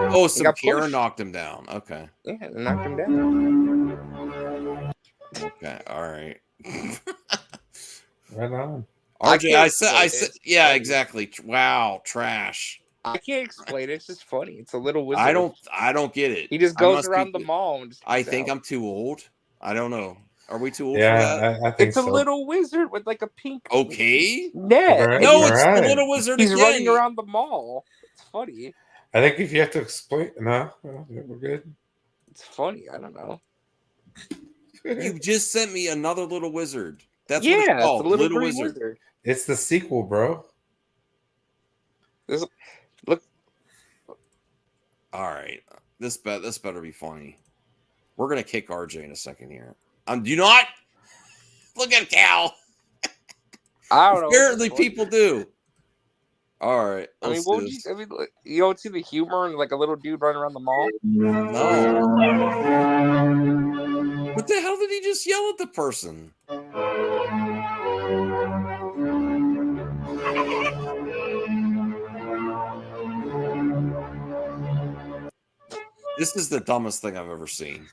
Oh, some Karen knocked him down. Okay. Yeah, knocked him down. Okay, all right. Right on. RJ, I said, yeah, exactly. Wow, trash. I can't explain it. It's just funny. It's a little wizard. I don't get it. He just goes around the mall and just I think I'm too old. I don't know. Are we too old for Yeah, that? I think it's a little wizard with like a pink Okay. net. Right, No, it's right. the little wizard He's again. running around the mall. It's funny. I think if you have to explain, no, we're good. It's funny. I don't know. You just sent me another little wizard. That's yeah, what it's called. It's a little wizard. It's the sequel, bro. Look. All right. This better be funny. We're gonna kick RJ in a second here. Do not look at Cal. I don't know. Apparently, people do. All right. I mean, you don't see the humor in like a little dude running around the mall? No. What the hell did he just yell at the person? This is the dumbest thing I've ever seen.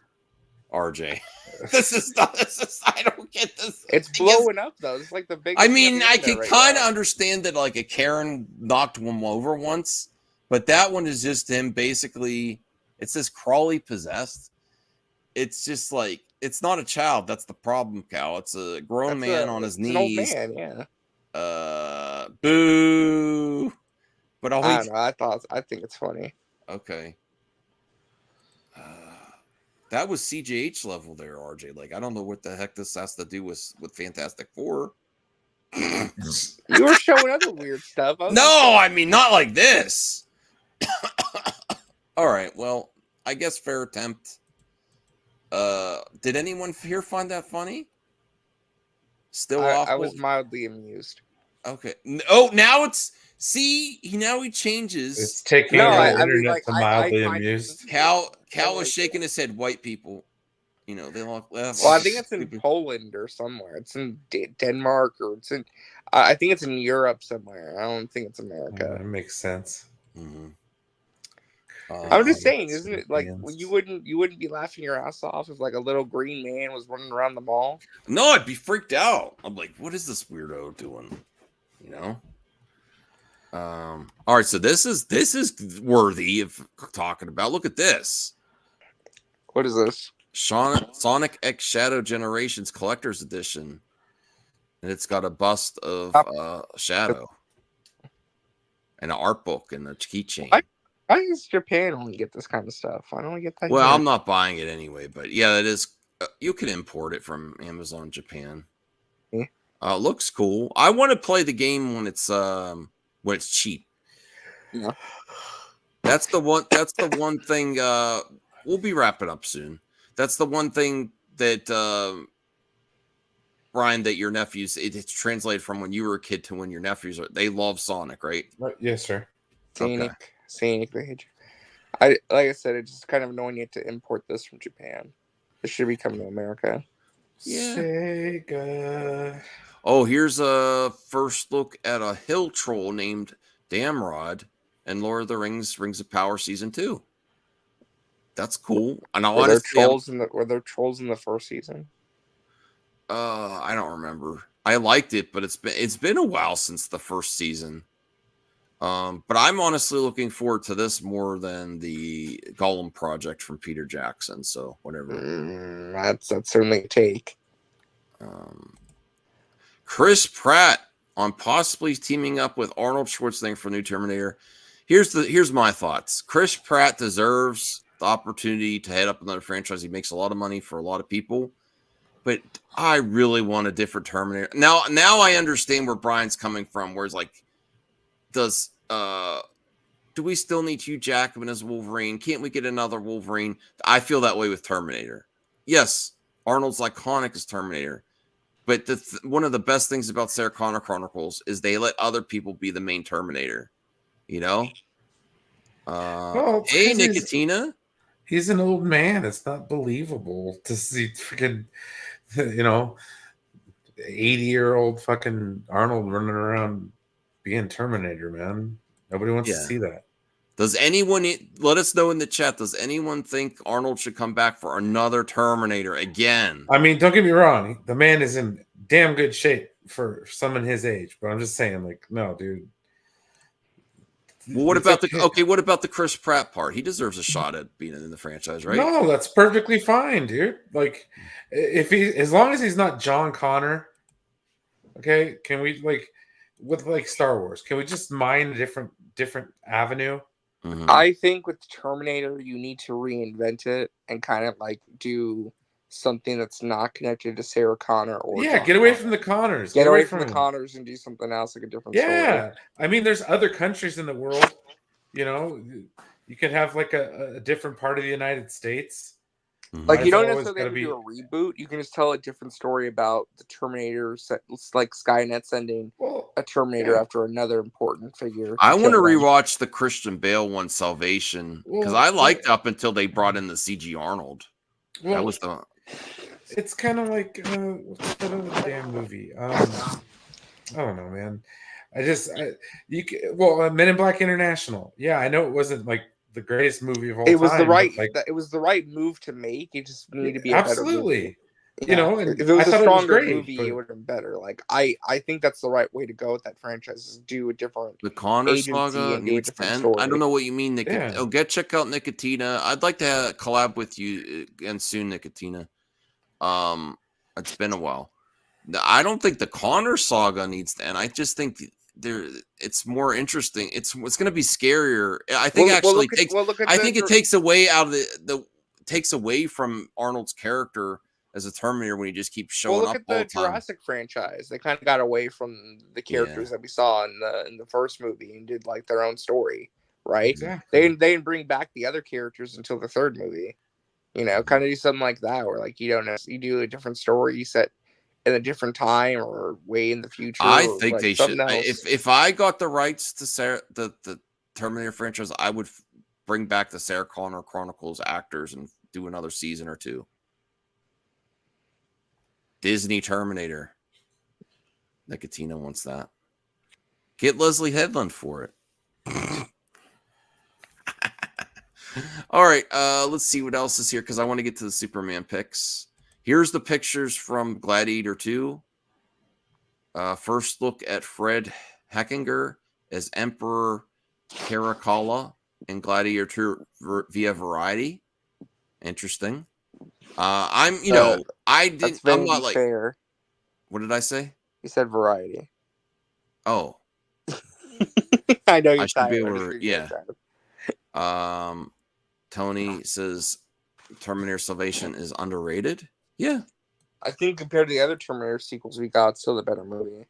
RJ. I don't get this. It's blowing up though. It's like the big. I mean, I can kind of understand that like a Karen knocked one over once, but that one is just him basically. It says Crawley possessed. It's just like it's not a child. That's the problem, Cal. It's a grown man on his knees. An old man, yeah. Boo. But I don't know. I think it's funny. Okay. That was CJH level there, RJ. Like, I don't know what the heck this has to do with Fantastic Four. You were showing other weird stuff. No, I mean, not like this. All right, well, I guess fair attempt. Did anyone here find that funny? Still awful? I was mildly amused. Okay. Oh, now it's... See, now he changes. It's taking the internet to mildly amused. Cal was shaking his head. White people, they look left. Well, I think it's in Poland or somewhere. It's in Denmark or it's in. I think it's in Europe somewhere. I don't think it's America. That makes sense. Mm-hmm. I'm just saying, isn't it like you wouldn't be laughing your ass off if like a little green man was running around the mall? No, I'd be freaked out. I'm like, what is this weirdo doing? All right, so this is worthy of talking about. Look at this. What is this? Sonic X Shadow Generations Collector's Edition, and it's got a bust of Shadow and an art book and a keychain. Why does Japan only get this kind of stuff? I don't get that. Well, I'm not buying it anyway, but yeah, it is. You can import it from Amazon Japan. Yeah. Looks cool. I want to play the game when it's cheap. Yeah. That's the one thing. We'll be wrapping up soon. That's the one thing that Brian, that your nephews, it's translated from when you were a kid to when your nephews are. They love Sonic, right? Yes, sir. Scenic Rage. Like I said, it's just kind of annoying you to import this from Japan. It should be coming to America. Yeah. Sega. Oh, here's a first look at a hill troll named Damrod and Lord of the Rings: Rings of Power Season 2. That's cool. And Were there honestly, were there trolls in the first season? I don't remember. I liked it, but it's been a while since the first season. But I'm honestly looking forward to this more than the Gollum project from Peter Jackson. So whatever. That's certainly a take. Chris Pratt on possibly teaming up with Arnold Schwarzenegger for new Terminator. Here's my thoughts. Chris Pratt deserves the opportunity to head up another franchise. He makes a lot of money for a lot of people, but I really want a different Terminator. Now I understand where Brian's coming from, where it's like, do we still need Hugh Jackman as Wolverine? Can't we get another Wolverine? I feel that way with Terminator. Yes, Arnold's iconic as Terminator. But one of the best things about Sarah Connor Chronicles is they let other people be the main Terminator. You know? Hey, Nicotina. He's an old man. It's not believable to see freaking, 80-year-old fucking Arnold running around being Terminator, man. Nobody wants to see that. Does anyone let us know in the chat? Does anyone think Arnold should come back for another Terminator again? I mean, don't get me wrong. The man is in damn good shape for someone his age, but I'm just saying, like, no, dude. Well, what about the Chris Pratt part? He deserves a shot at being in the franchise, right? No, that's perfectly fine, dude. Like, as long as he's not John Connor, okay? Can we with Star Wars? Can we just mine a different avenue? Mm-hmm. I think with Terminator, you need to reinvent it and kind of do something that's not connected to Sarah Connor or get away from the Connors. Get away from the Connors and do something else, like a different story. Yeah, I mean, there's other countries in the world. You could have like a different part of the United States. Like, you don't necessarily have to do a reboot. You can just tell a different story about the Terminator, like Skynet sending a Terminator after another important figure. I want to rewatch the Christian Bale one, Salvation, because I liked up until they brought in the CG Arnold. That was the. It's kind of like what's that other damn movie? I don't know, man. Men in Black International. Yeah, I know it wasn't like the greatest movie of all time. It was the right move to make. It just needed to be a better movie. And if it was a stronger movie, but it would have been better. Like, I think that's the right way to go with that franchise, is do a different the Connor saga needs to end. I don't know what you mean, Nicotina. Yeah. Check out Nicotina. I'd like to collab with you again soon, Nicotina. It's been a while. I don't think the Connor saga needs to end. I just think it's more interesting. It's going to be scarier. I think it takes away out of takes away from Arnold's character as a Terminator when he just keeps showing up. Look at the Jurassic franchise. They kind of got away from the characters that we saw in the first movie and did like their own story, right? Exactly. They didn't bring back the other characters until the third movie. Kind of do something like that, where like you do a different story set in a different time or way in the future. I think they should. If I got the rights to the Terminator franchise, I would bring back the Sarah Connor Chronicles actors and do another season or two. Disney Terminator. Nicotina wants that. Get Leslie Headland for it. All right, let's see what else is here, because I want to get to the Superman picks. Here's the pictures from Gladiator 2. First look at Fred Heckinger as Emperor Caracalla in Gladiator 2 via Variety. Interesting. I'm not like fair. What did I say? You said Variety. Oh. I know you're tired. Yeah. Tony says Terminator Salvation is underrated. Yeah. I think compared to the other Terminator sequels we got, it's still the better movie.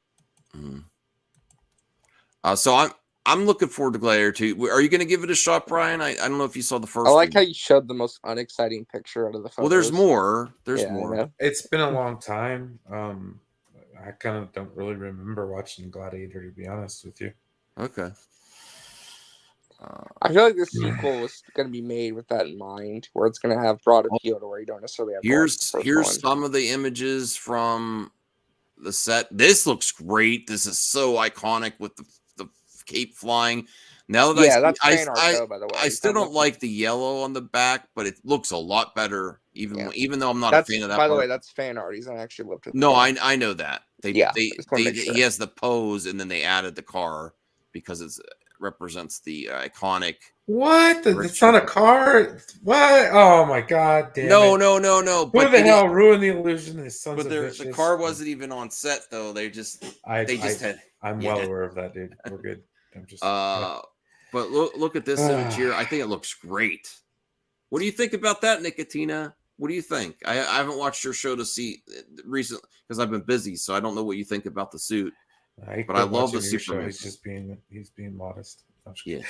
So I'm looking forward to Gladiator 2. Are you going to give it a shot, Brian? I don't know if you saw the first. I like how you showed the most unexciting picture out of the photos. Well, there's more. There's more. It's been a long time. I kind of don't really remember watching Gladiator, to be honest with you. Okay. I feel like the sequel is going to be made with that in mind, where it's going to have broad appeal to where you don't necessarily have. Here's some of the images from the set. This looks great. This is so iconic with the cape flying. Now that that's fan art, though, by the way. I still don't like the yellow on the back, but it looks a lot better. Even though I'm not a fan of that. By the way, that's fan art. He's not actually lived with. No, I know that. He sure. has the pose, and then they added the car because it represents the iconic. What? It's not a car? What? Oh my god! Damn no. Who the hell ruined the illusion? These sons of bitches. The car wasn't even on set though. They just had. I'm well aware of that, dude. We're good. I'm just. But look at this image here. I think it looks great. What do you think about that, Nicotina? What do you think? I haven't watched your show to see recently because I've been busy, so I don't know what you think about the suit. But I love the Superman. He's being modest. Yeah.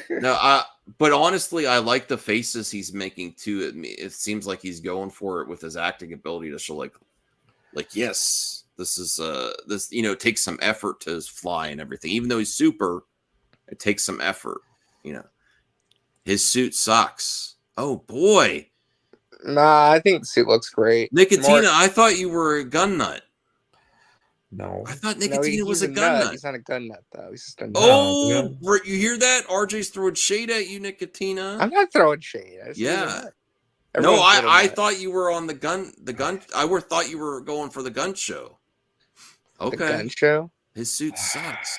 No, but honestly, I like the faces he's making too. It seems like he's going for it with his acting ability to show like yes, this is this it takes some effort to fly and everything. Even though he's super, it takes some effort. His suit sucks. Oh boy. Nah, I think the suit looks great. Nicotina, I thought you were a gun nut. No. I thought Nicotina was a gun nut. He's not a gun nut, though. He's just a nut. Oh, you hear that? RJ's throwing shade at you, Nicotina. I'm not throwing shade. Yeah. No, I thought you were on the gun. I thought you were going for the gun show. Okay. The gun show? His suit sucks.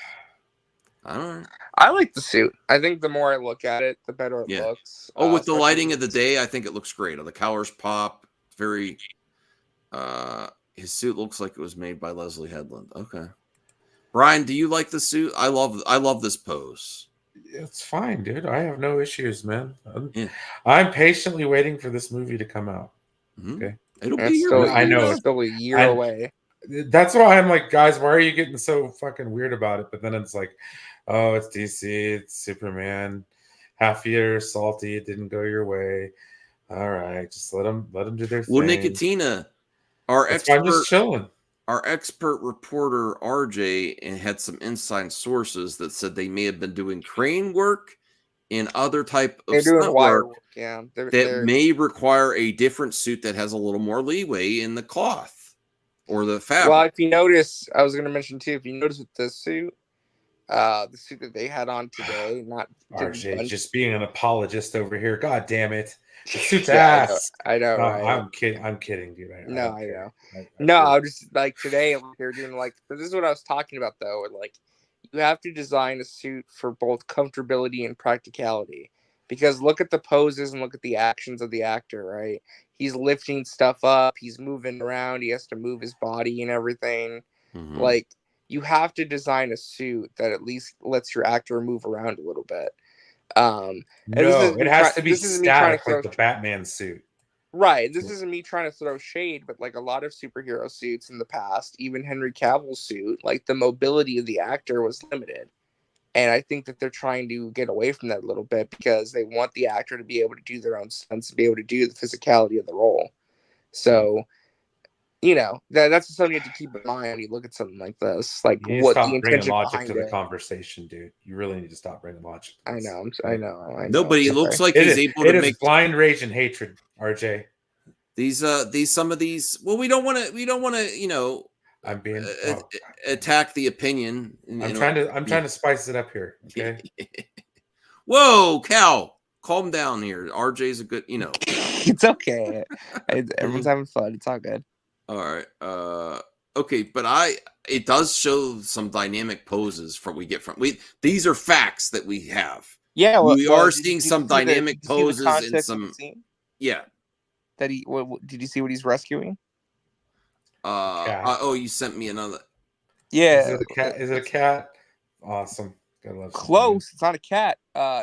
I don't know. I like the suit. I think the more I look at it, the better it looks. With the lighting of the day, I think it looks great. The colors pop. Very. His suit looks like it was made by Leslie Headland. Okay. Brian, do you like the suit? I love this pose. It's fine, dude. I have no issues, man. I'm patiently waiting for this movie to come out. Mm-hmm. Okay. It'll be I know it's still a year away. That's why I'm like, guys, why are you getting so fucking weird about it? But then it's like, oh, it's DC, it's Superman. Half year salty, it didn't go your way. All right, just let them do their thing. Well, Nicotina, I'm just chilling. Our expert reporter RJ had some inside sources that said they may have been doing crane work and other type of stunt work. Yeah, that may require a different suit that has a little more leeway in the cloth or the fabric. Well, if you notice, I was going to mention too. If you notice with this suit, the suit that they had on today, not RJ, just being an apologist over here. God damn it. The suit's ass. I know. I'm kidding, dude. I know. I was just like today they're doing this is what I was talking about though. Like you have to design a suit for both comfortability and practicality. Because look at the poses and look at the actions of the actor, right? He's lifting stuff up, he's moving around, he has to move his body and everything. Mm-hmm. Like you have to design a suit that at least lets your actor move around a little bit. It has to be static like the Batman suit. Right. This isn't me trying to throw shade, but like a lot of superhero suits in the past, even Henry Cavill's suit, like the mobility of the actor was limited. And I think that they're trying to get away from that a little bit because they want the actor to be able to do their own stunts, to be able to do the physicality of the role. So, that's something you have to keep in mind when you look at something like this. Like, what the intention behind the conversation, dude. You really need to stop bringing logic. I know. No, but he looks like he's able to make blind rage and hatred, RJ. Some of these. Well, we don't want to. I'm being attack the opinion. I'm trying to spice it up here. Okay. Whoa, Cal, calm down here. RJ's a good. It's okay. Everyone's having fun. It's all good. All right. Okay, but it does show some dynamic poses these are facts that we have. Yeah, we are seeing some dynamic poses and some. Yeah. That did you see what he's rescuing? You sent me another. Yeah. Is it a cat? Awesome. Close. It's not a cat.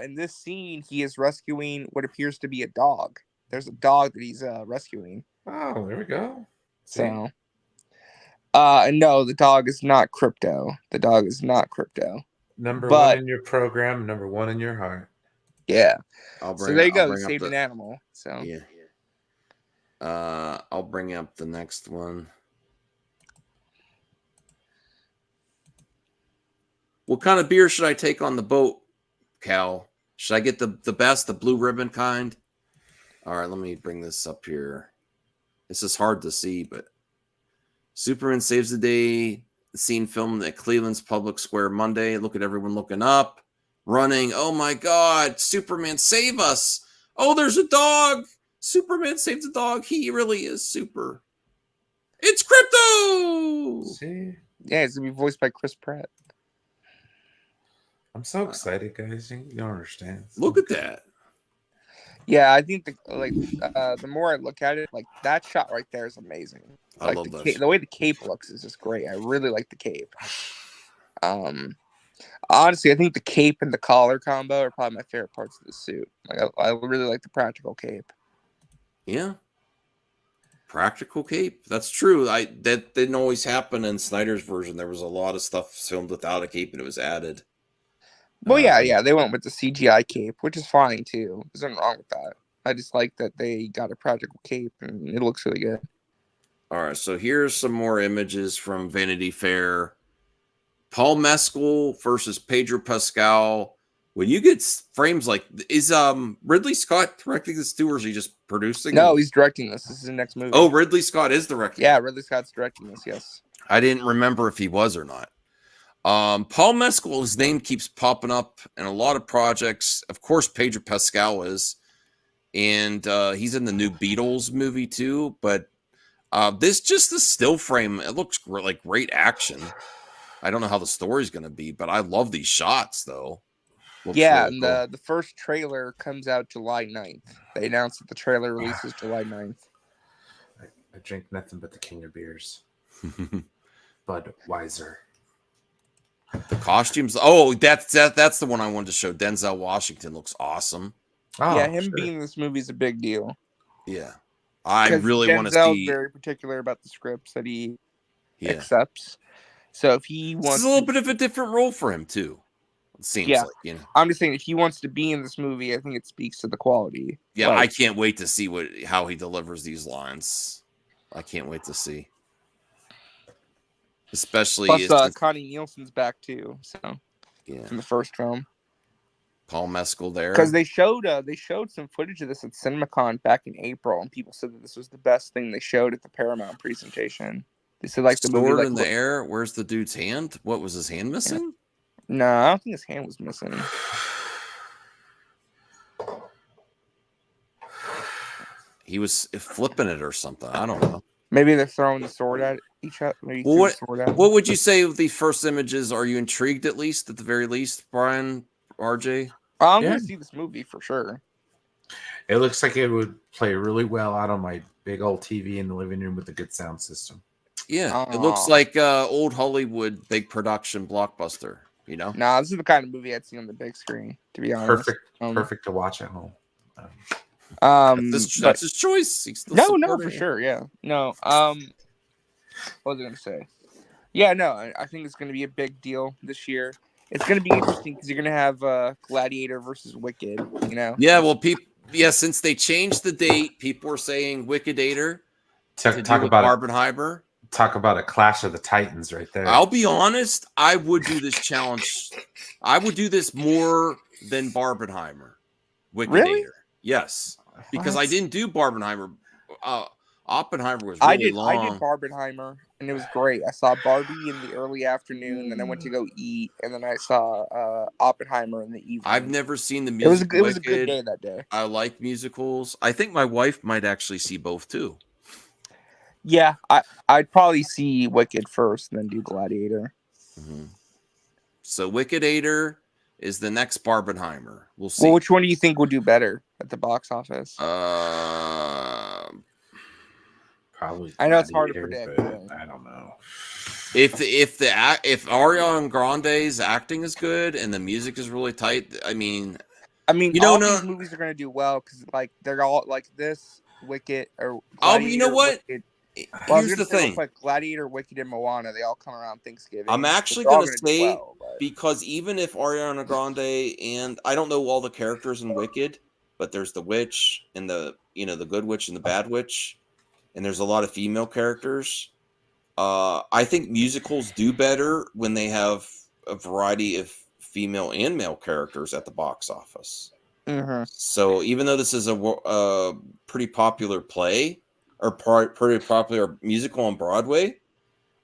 In this scene, he is rescuing what appears to be a dog. There's a dog that he's rescuing. Oh, there we go. So, no, the dog is not crypto. The dog is not crypto. Number one in your program, number one in your heart. Yeah. So there you go. Saved an animal. So yeah. I'll bring up the next one. What kind of beer should I take on the boat, Cal. Should I get the best, the blue ribbon kind? All right, let me bring this up here. This is hard to see, but Superman saves the day. Scene filmed at Cleveland's Public Square Monday. Look at everyone looking up, running. Oh my God, Superman, save us. Oh, there's a dog. Superman saved the dog. He really is super. It's Crypto. See, Yeah, it's gonna be voiced by Chris Pratt. I'm so excited, guys. You don't understand. Look at that. Yeah, I think the more I look at it, like that shot right there is amazing. I Like love the way the cape looks is just great. I really like the cape. Honestly, I think the cape and the collar combo are probably my favorite parts of the suit. Like I really like the practical cape. Yeah. Practical cape. That's true. That didn't always happen in Snyder's version. There was a lot of stuff filmed without a cape and it was added. Well, yeah, they went with the CGI cape, which is fine too. There's nothing wrong with that. I just like that they got a practical cape and it looks really good. All right, so here's some more images from Vanity Fair. Paul Mescal versus Pedro Pascal. When you get frames like, is Ridley Scott directing this too, or is he just producing? No, he's directing this. This is the next movie. Oh, Ridley Scott is directing. Yeah, Ridley Scott's directing this. Yes. I didn't remember if he was or not. Paul Mescal, his name keeps popping up in a lot of projects. Of course, Pedro Pascal is, and he's in the new Beatles movie too. But this just the still frame. It looks like great action. I don't know how the story's going to be, but I love these shots though. Looks Yeah, really and cool. the first trailer comes out July 9th. They announced that the trailer releases July 9th. I drink nothing but the king of beers. Budweiser. The costumes. Oh, that's the one I wanted to show. Denzel Washington looks awesome. Oh, Yeah, him sure. being in this movie is a big deal. Yeah, I 'Cause really want to Denzel's see. very particular about the scripts that he Yeah, accepts. So if he it's wants, a little bit of a different role for him too. It seems Yeah. like, you know. I'm just saying, if he wants to be in this movie, I think it speaks to the quality. Yeah, Like, I can't wait to see how he delivers these lines. I can't wait to see. Especially plus Connie Nielsen's back too. So yeah, from the first film, Paul Mescal there. because they showed some footage of this at CinemaCon back in April, and people said that this was the best thing they showed at the Paramount presentation. They said like the Sword movie, like, in the air. Where's the dude's hand? What was his hand missing? No, I don't think his hand was missing. He was flipping it or something. I don't know. Maybe they're throwing the sword at each other. Maybe he Well, threw the sword at him. What would you say of the first images? Are you intrigued at the very least, Brian, RJ? I'm Yeah. gonna see this movie for sure. It looks like it would play really well out on my big old TV in the living room with a good sound system. Yeah, it looks like old Hollywood big production blockbuster. You know, Nah, this is the kind of movie I'd see on the big screen. To be honest, Perfect to watch at home. that's his choice. He's still No, supporting for it. sure. Yeah, no. What was I gonna say? Yeah, no. I think it's gonna be a big deal this year. It's gonna be interesting because you're gonna have Gladiator versus Wicked. You know. Yeah, well, since they changed the date, people were saying Wickedator to Talk do about Barbenheimer. Talk about a clash of the titans right there. I'll be honest, I would do this challenge. I would do this more than Barbenheimer. Wickedator. Really? Yes. Because I What? didn't do Barbenheimer. Oppenheimer was I really did long. Barbenheimer, and it was great. I saw Barbie in the early afternoon, then I went to go eat, and then I saw Oppenheimer in the evening. I've never seen the It was musical. it was a good day that day. I like musicals. I think my wife might actually see both too. Yeah, I'd probably see Wicked first, and then do Gladiator. Mm-hmm. So Wickedator is the next Barbenheimer. We'll see. Well, which one do you think will do better at the box office? Probably. I know it's hard to Gladiator, predict, but I don't know. If Ariana Grande's acting is good and the music is really tight, I mean, you don't know, know. these movies are gonna do well because like they're all like this Wicked or Oh, you know Gladiator, what? Wicked. Well, I was Here's gonna the say, thing. like Gladiator, Wicked, and Moana, they all come around Thanksgiving. I'm actually They're all going to do say, well, but- because even if Ariana Grande, and I don't know all the characters in Wicked, but there's the witch and the good witch and the bad witch, and there's a lot of female characters. I think musicals do better when they have a variety of female and male characters at the box office. Mhm. So even though this is a pretty popular play or pretty popular musical on Broadway,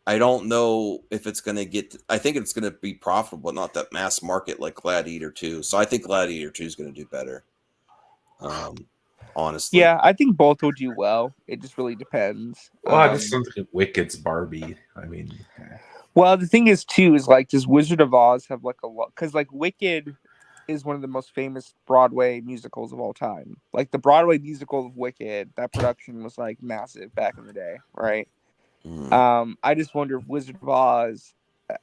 I don't know if it's going to get. I think it's going to be profitable, not that mass market like Gladiator 2. So I think Gladiator 2 is going to do better. Honestly, Yeah, I think both will do well. It just really depends. Well, I just don't think Wicked's Barbie. I mean, Well, the thing is too is like, does Wizard of Oz have like a lot? Because like Wicked is one of the most famous Broadway musicals of all time. Like the Broadway musical of Wicked, that production was like massive back in the day, right? I just wonder if Wizard of Oz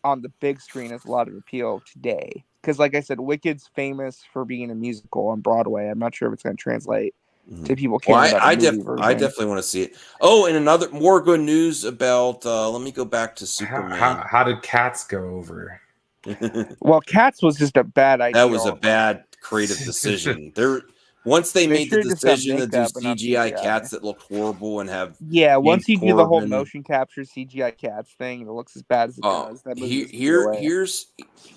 on the big screen has a lot of appeal today. Because like I said, Wicked's famous for being a musical on Broadway. I'm not sure if it's going to translate to people well, caring about the movie version. I definitely want to see it. Oh, and another more good news about. Let me go back to Superman. how did Cats go over? Well, Cats was just a bad idea. That was a bad creative decision. Once they made the should've just done decision to do makeup and not CGI CGI. cats that look horrible and have once you James do the whole Corbin- motion capture CGI Cats thing, and it looks as bad as it does. That movie just threw away. Here's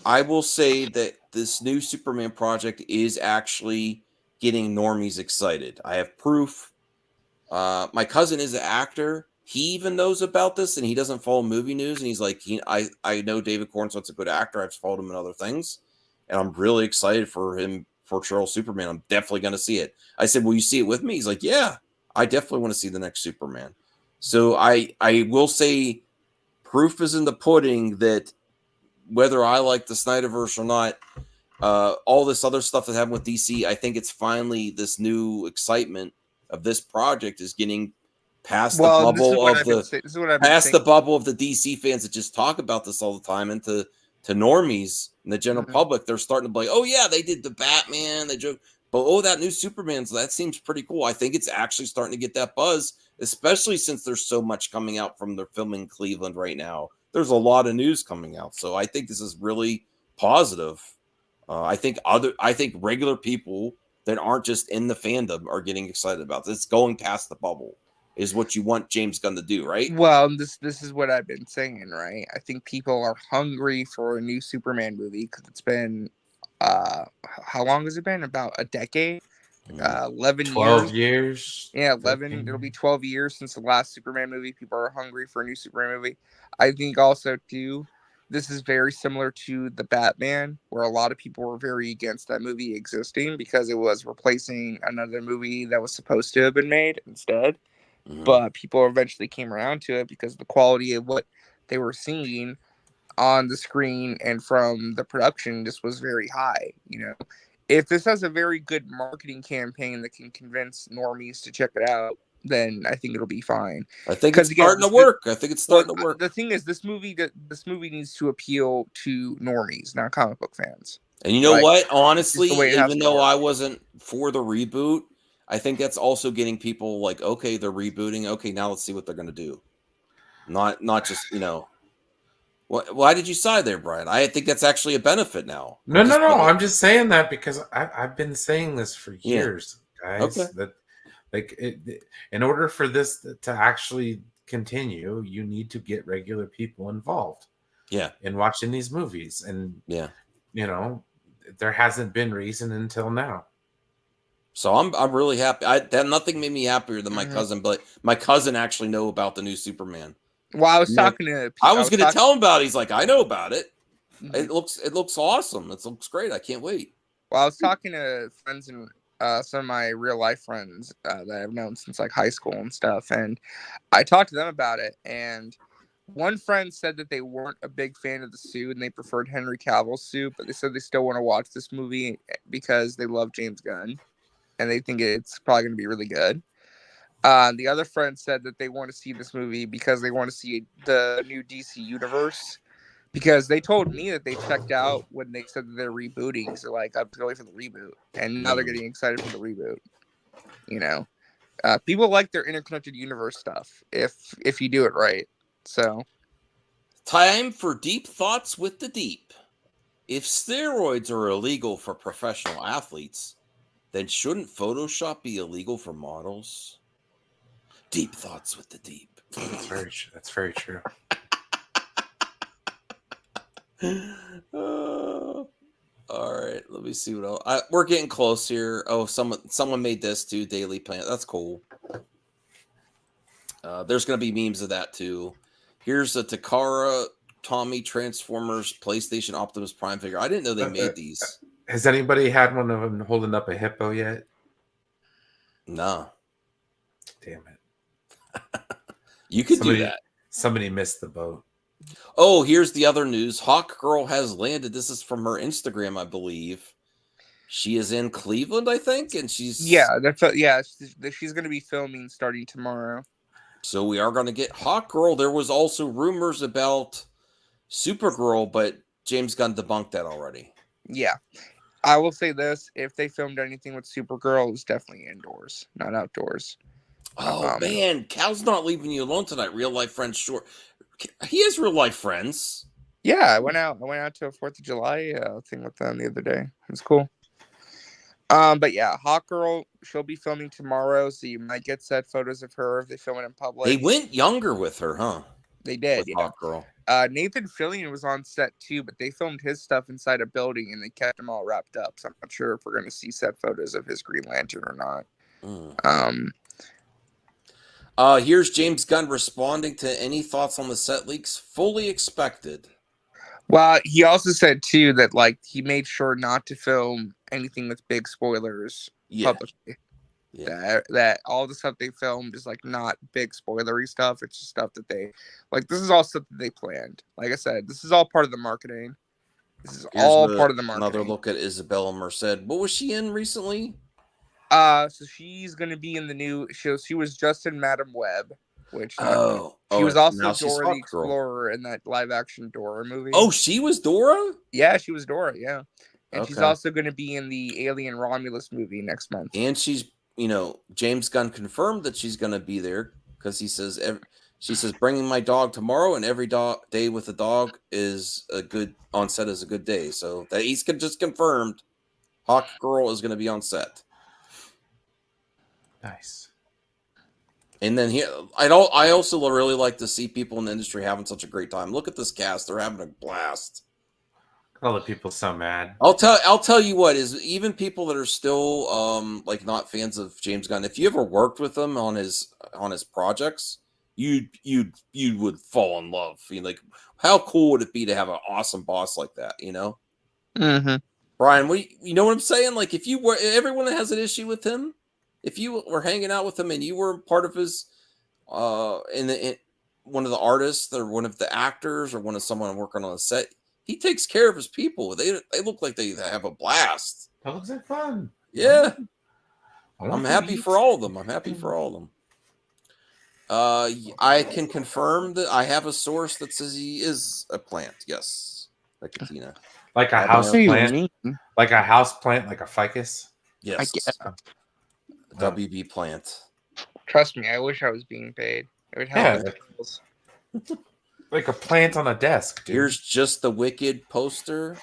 I will say that this new Superman project is actually getting normies excited. I have proof. My cousin is an actor. He even knows about this, and he doesn't follow movie news. And he's like, I know David Cornswell's a good actor. I've followed him in other things, and I'm really excited for him for Charles Superman. I'm definitely going to see it. I said, will you see it with me? He's like, yeah, I definitely want to see the next Superman. So I will say proof is in the pudding that whether I like the Snyderverse or not, all this other stuff that happened with DC, I think it's finally this new excitement of this project is getting past the bubble of the bubble of the DC fans that just talk about this all the time into normies and the general public. They're starting to be like, oh yeah, they did the Batman, they joke, but oh, that new Superman, so that seems pretty cool. I think it's actually starting to get that buzz, especially since there's so much coming out from their filming Cleveland right now. There's a lot of news coming out, so I think this is really positive. I think regular people that aren't just in the fandom are getting excited about this. It's going past the bubble is what you want James Gunn to do, right? Well, this is what I've been saying, right? I think people are hungry for a new Superman movie because it's been how long has it been? About a decade? 11 12 years. Yeah, 11. It'll be 12 years since the last Superman movie. People are hungry for a new Superman movie. I think also too, this is very similar to the Batman, where a lot of people were very against that movie existing because it was replacing another movie that was supposed to have been made instead. But people eventually came around to it because the quality of what they were seeing on the screen and from the production just was very high. You know, if this has a very good marketing campaign that can convince normies to check it out, then I think it'll be fine. I think it's starting to work. The thing is, this movie needs to appeal to normies, not comic book fans. And you know what? Honestly, even though I wasn't for the reboot, I think that's also getting people like, okay, they're rebooting. Okay, now let's see what they're going to do. Not just, why did you side there, Brian? I think that's actually a benefit now. No. I'm just saying that because I've been saying this for years, guys. Okay. That in order for this to actually continue, you need to get regular people involved. Yeah. In watching these movies, and there hasn't been reason until now. So I'm really happy. Nothing made me happier than my cousin, but my cousin actually know about the new Superman. Well, I was talking to. I was going to tell him about it. He's like, I know about it. It looks awesome. It looks great. I can't wait. Well, I was talking to friends and some of my real life friends that I've known since like high school and stuff, and I talked to them about it. And one friend said that they weren't a big fan of the suit and they preferred Henry Cavill's suit, but they said they still want to watch this movie because they love James Gunn and they think it's probably going to be really good. The other friend said that they want to see this movie because they want to see the new DC universe, because they told me that they checked out when they said that they're rebooting. So like, I'm going for the reboot, and now they're getting excited for the reboot. People like their interconnected universe stuff if you do it right. So, time for deep thoughts with the deep. If steroids are illegal for professional athletes, then shouldn't Photoshop be illegal for models? Deep thoughts with the deep. That's very true. All right, let me see what else. We're getting close here. Oh, someone made this too. Daily Planet. That's cool. There's going to be memes of that too. Here's a Takara Tommy Transformers PlayStation Optimus Prime figure. I didn't know they made these. Has anybody had one of them holding up a hippo yet? No. Damn it. You could do that. Somebody missed the boat. Oh, here's the other news. Hawk Girl has landed. This is from her Instagram, I believe. She is in Cleveland, I think, and she's she's going to be filming starting tomorrow. So we are going to get Hawk Girl. There was also rumors about Supergirl, but James Gunn debunked that already. Yeah. I will say this. If they filmed anything with Supergirl, it was definitely indoors, not outdoors. Oh, man. Cal's not leaving you alone tonight. Real life friends, sure. He has real life friends. Yeah, I went out to a 4th of July thing with them the other day. It was cool. But yeah, Hawk Girl, she'll be filming tomorrow, so you might get set photos of her if they film it in public. They went younger with her, huh? They did, with Hawk Girl. Nathan Fillion was on set too, but they filmed his stuff inside a building and they kept him all wrapped up. So I'm not sure if we're going to see set photos of his Green Lantern or not. Here's James Gunn responding to any thoughts on the set leaks. Fully expected. Well, he also said too that like he made sure not to film anything with big spoilers publicly. Yeah. That all the stuff they filmed is like not big spoilery stuff. It's just stuff that they like. This is all stuff that they planned. Like I said, this is all part of the marketing. This is all part of the marketing. Another look at Isabella Merced. What was she in recently? So she's gonna be in the new show. She was just in Madam Web, which she was also Dora the Explorer in that live action Dora movie. Oh, she was Dora? Yeah, she was Dora, yeah. And she's also gonna be in the Alien Romulus movie next month. And she's James Gunn confirmed that she's gonna be there because she says bringing my dog tomorrow, and every day with a dog is a good on set is a good day. So that he's just confirmed Hawk Girl is gonna be on set. Nice. And then here, I also really like to see people in the industry having such a great time. Look at this cast; they're having a blast. All the people so mad. I'll tell you what is even people that are still like not fans of James Gunn. If you ever worked with him on his projects, you would fall in love. Like, how cool would it be to have an awesome boss like that? Mm-hmm. Brian, you know what I'm saying? Like, if you were everyone that has an issue with him. If you were hanging out with him and you were part of his, one of the artists or one of the actors or someone working on a set, he takes care of his people. They look like they have a blast. That looks like fun. Yeah, I'm happy for all of them. I can confirm that I have a source that says he is a plant. Yes, like Katina. Like a house plant. Like a house plant, like a ficus. Yes. WB plant. Trust me, I wish I was being paid. It would help. Yeah, like a plant on a desk. Dude. Here's just the Wicked poster.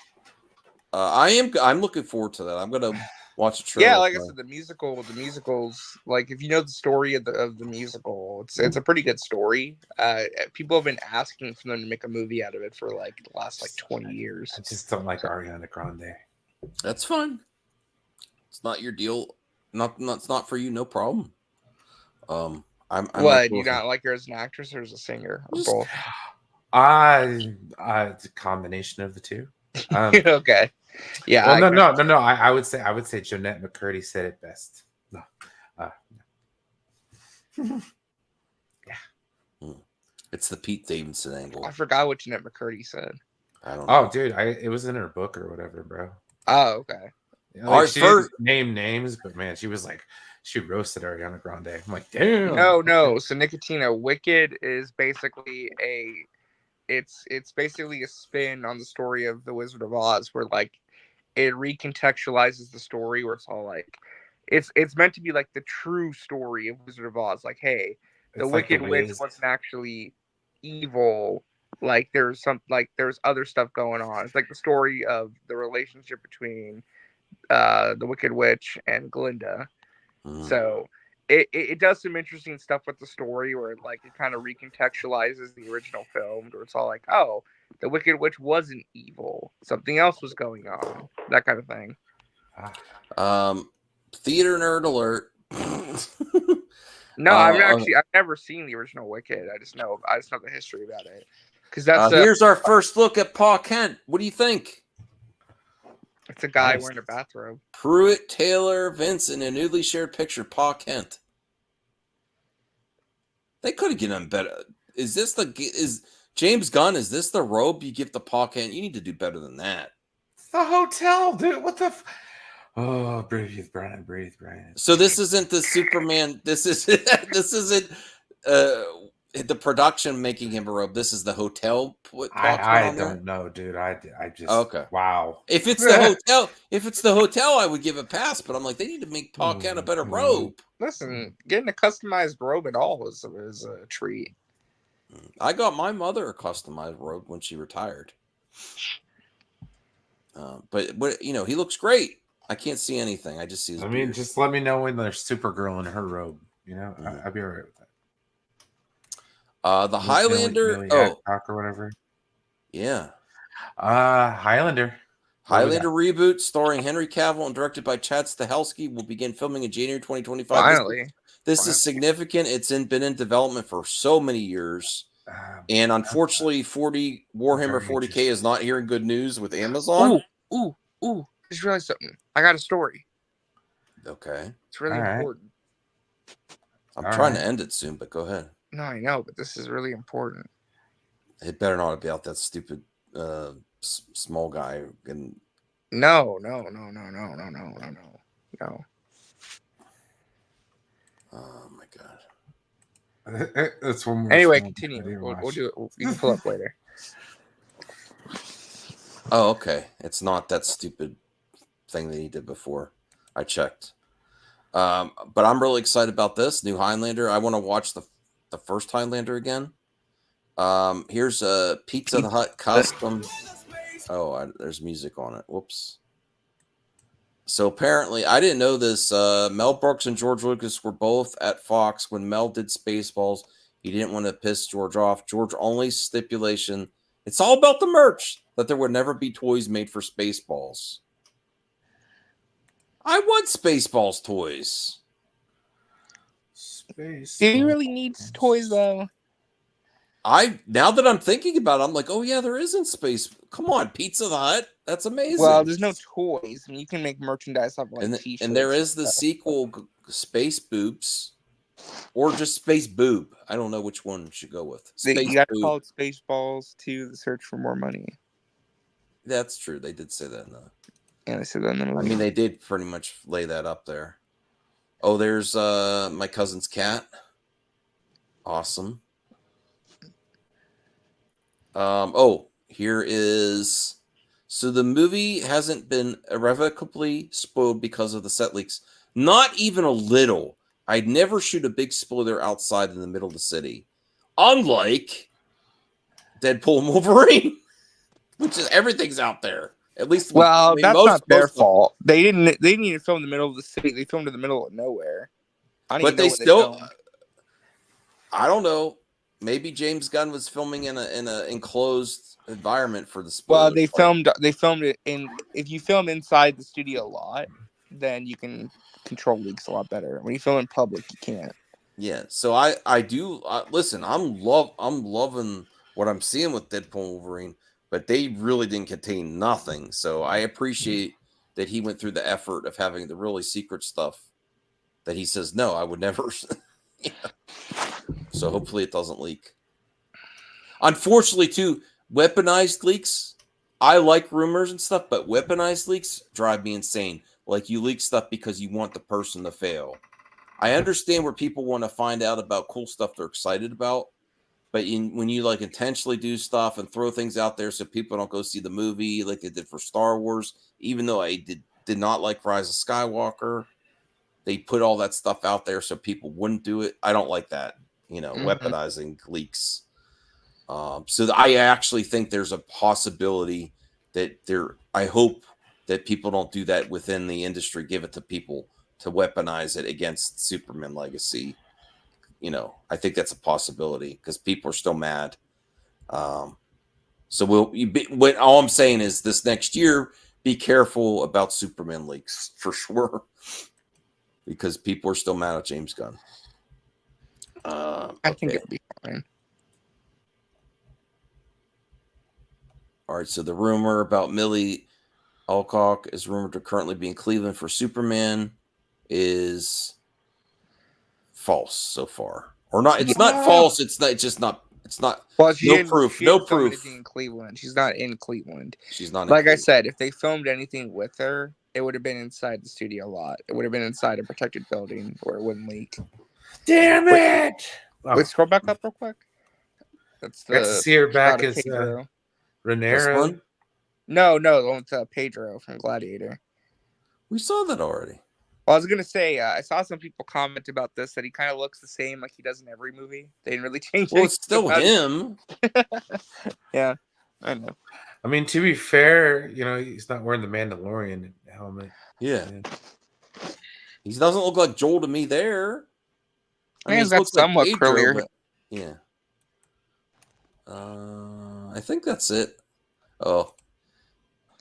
I'm looking forward to that. I'm gonna watch a trailer. Yeah, like I said, the musicals. Like if you know the story of the musical, it's a pretty good story. People have been asking for them to make a movie out of it for like the last 20 years. I just don't like Ariana Grande. That's fine. It's not your deal. It's not for you, no problem. I'm what you not like her as an actress or as a singer or both? It's a combination of the two. Okay, yeah. Well, no. I would say Jeanette McCurdy said it best. No, yeah. It's the Pete Davidson angle. I forgot what Jeanette McCurdy said. I don't know. Oh, dude, it was in her book or whatever, bro. Oh, okay. She didn't name names, but man, she was like, she roasted Ariana Grande. I'm like, damn. No. So Nicotina, Wicked is basically it's basically a spin on the story of the Wizard of Oz, where like it recontextualizes the story, where it's all like it's meant to be like the true story of Wizard of Oz. Like, hey, the Wicked Witch wasn't actually evil. Like there's other stuff going on. It's like the story of the relationship between the Wicked Witch and Glinda. So it does some interesting stuff with the story where it kind of recontextualizes the original film, where it's all like, oh, the Wicked Witch wasn't evil, something else was going on, that kind of thing. Theater nerd alert. No, I've never seen the original Wicked. I just know the history about it. Because that's here's our first look at Pa Kent. What do you think? It's a guy wearing a bathrobe. Pruitt, Taylor, Vince, in a newly shared picture. Pa Kent. They could have given him better. Is James Gunn? Is this the robe you give to Pa Kent? You need to do better than that. It's the hotel, dude. What the? Oh, breathe, Brian. Breathe, Brian. So this isn't the Superman. This isn't the production making him a robe. This is the hotel. I don't know, dude. I just okay. Wow. If it's the hotel, I would give a pass. But I'm like, they need to make Pa Kent a better robe. Listen, getting a customized robe at all is a treat. I got my mother a customized robe when she retired. But he looks great. I can't see anything. I just see his beard. Just let me know when there's Supergirl in her robe. I'd be all right with that. The Highlander. Talk or whatever. Yeah. Highlander. Highlander reboot starring Henry Cavill and directed by Chad Stahelski will begin filming in January 2025. Finally. This is significant. It's been in development for so many years. And unfortunately, Warhammer 40K is not hearing good news with Amazon. Ooh. Just realized something. I got a story. Okay. It's really important. I'm trying to end it soon, but go ahead. No, I know, but this is really important. It better not be about that stupid small guy. No. Oh my god. That's one more. Anyway, continue. We'll do it. You can pull up later. Oh, okay. It's not that stupid thing that he did before. I checked. But I'm really excited about this new Highlander. I want to watch the first Highlander again. Here's a Pizza Hut custom. Oh, there's music on it. Whoops. So apparently, I didn't know this. Mel Brooks and George Lucas were both at Fox when Mel did Spaceballs. He didn't want to piss George off. George only stipulation. It's all about the merch, that there would never be toys made for Spaceballs. I want Spaceballs toys. Do you really need toys, though? Now that I'm thinking about it, I'm like, oh yeah, there isn't space. Come on, Pizza Hut. That's amazing. Well, there's no toys. I mean, you can make merchandise off t-shirts. And there is the sequel, Space Boobs. Or just Space Boob. I don't know which one you should go with. You got to call it Spaceballs 2, The Search for More Money. That's true. They did say that in the... Yeah, they said that in the movie. I mean, they did pretty much lay that up there. Oh, there's my cousin's cat. Awesome. Here is... So the movie hasn't been irrevocably spoiled because of the set leaks. Not even a little. I'd never shoot a big spoiler outside in the middle of the city. Unlike Deadpool and Wolverine, which is everything's out there. At least, that's not their fault. They didn't even film in the middle of the city. They filmed in the middle of nowhere. But they still. I don't know. Maybe James Gunn was filming in an enclosed environment for the spoiler. Well, they filmed it in. If you film inside the studio a lot, then you can control leaks a lot better. When you film in public, you can't. Yeah, so I do listen. I'm loving what I'm seeing with Deadpool and Wolverine, but they really didn't contain nothing. So I appreciate that he went through the effort of having the really secret stuff that he says no, I would never. Yeah. So hopefully it doesn't leak. Unfortunately, too, weaponized leaks. I like rumors and stuff, but weaponized leaks drive me insane. Like you leak stuff because you want the person to fail. I understand where people want to find out about cool stuff they're excited about, but when you like intentionally do stuff and throw things out there so people don't go see the movie like they did for Star Wars, even though I did not like Rise of Skywalker, they put all that stuff out there so people wouldn't do it. I don't like that, weaponizing leaks. So I actually think there's a possibility that I hope that people don't do that within the industry, give it to people to weaponize it against Superman Legacy. You know, I think that's a possibility because people are still mad. So all I'm saying is this next year, be careful about Superman leaks for sure, because people are still mad at James Gunn. I think it'll be fine. All right, so the rumor about Millie Alcock is rumored to currently be in Cleveland for Superman is false so far, or not? It's not false. It's not. It's just not. It's not. Well, no proof. No proof. In Cleveland, she's not in Cleveland. She's not. Like I said, if they filmed anything with her, it would have been inside the studio lot. It would have been inside a protected building where it wouldn't leak. Damn it! Wait, scroll back up real quick. That's the. Got to see her back shot of as Pedro. Rhaenyra. No, the one with Pedro from Gladiator. We saw that already. Well, I was gonna say, I saw some people comment about this that he kind of looks the same like he does in every movie. They didn't really change. Well, it's still anything about him. Yeah, I know. I mean, to be fair, you know, he's not wearing the Mandalorian helmet. Yeah. He doesn't look like Joel to me there. I mean, He's got looks like somewhat Pedro, curlier. but- yeah. I think that's it. Oh.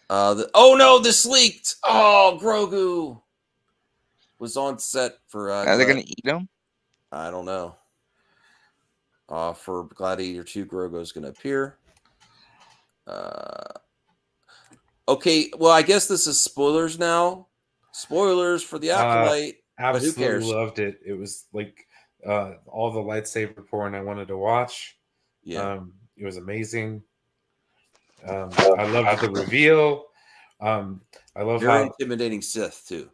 Oh no, this leaked. Oh, Grogu was on set for. Are they gonna eat him? I don't know. For Gladiator 2, Grogu is gonna appear. Okay, well, I guess this is spoilers now. Spoilers for the Acolyte. But who Absolutely cares? loved it. It was like all the lightsaber porn I wanted to watch. Yeah. It was amazing. I loved the reveal. I love Very how intimidating Sith too.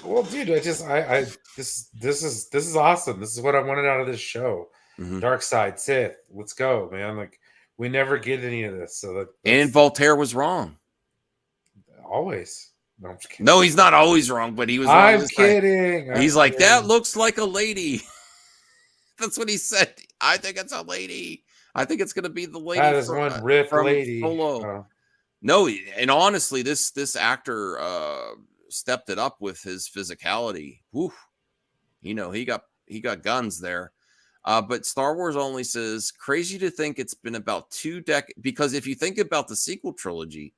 well, dude. This is awesome. This is what I wanted out of this show. Mhm. Dark side, Sith. Let's go, man. Like we never get any of this. So And Voltaire was wrong. always. No, I'm just kidding. No, he's not always wrong, but he was wrong. I'm this time. kidding. He's I'm like, that kidding. looks like a lady. That's what he said. I think it's a lady. I think it's going to be the lady. That is one riff from lady. Solo. No, and honestly, this actor stepped it up with his physicality. Woo. You know, he got guns there. But Star Wars only says, crazy to think it's been about 2 decades. Because if you think about the sequel trilogy,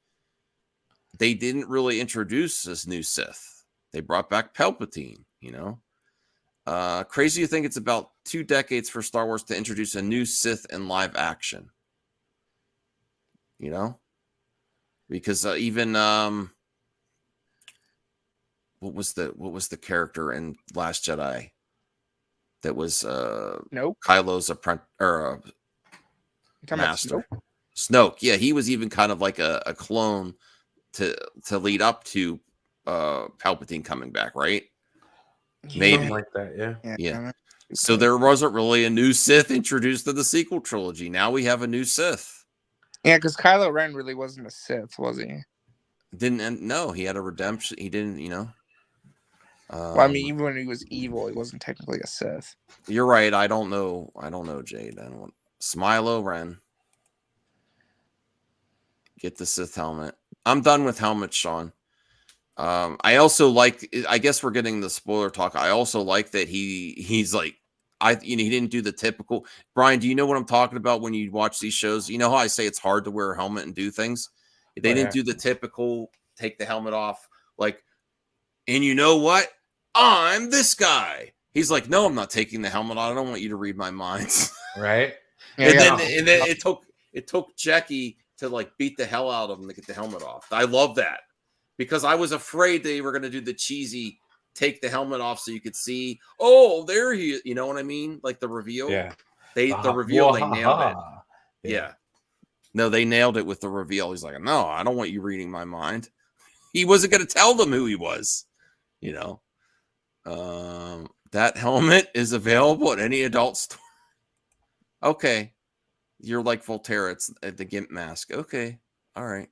they didn't really introduce this new Sith. They brought back Palpatine, you know. Crazy to think it's about 2 decades for Star Wars to introduce a new Sith in live action. You know? Because even what was the character in Last Jedi that was Nope. Kylo's apprentice or master? Snoke. Yeah, he was even kind of like a clone to lead up to Palpatine coming back, right? Maybe Something like that, yeah. So there wasn't really a new Sith introduced to the sequel trilogy. Now we have a new Sith. Yeah, because Kylo Ren really wasn't a Sith, was he? No, he had a redemption. He didn't, you know. Well, I mean, even when he was evil, he wasn't technically a Sith. You're right. I don't know, Jade. I don't want Smilo Ren. Get the Sith helmet. I'm done with helmets, Sean. I also like. I guess we're getting the spoiler talk. I also like that he's like, he didn't do the typical. Brian, do you know what I'm talking about when you watch these shows? You know how I say it's hard to wear a helmet and do things. They didn't do the typical take the helmet off, like, and you know what? I'm this guy. He's like, no, I'm not taking the helmet off. I don't want you to read my minds. right? And then it took Jackie to like beat the hell out of him to get the helmet off. I love that because I was afraid they were going to do the cheesy take the helmet off so you could see. Oh, there he is. You know what I mean? Like the reveal. Yeah. The reveal they nailed it. Yeah. No, they nailed it with the reveal. He's like, no, I don't want you reading my mind. He wasn't going to tell them who he was. You know. That helmet is available at any adult store. Okay. You're like Voltaire. It's the Gimp mask. Okay. All right.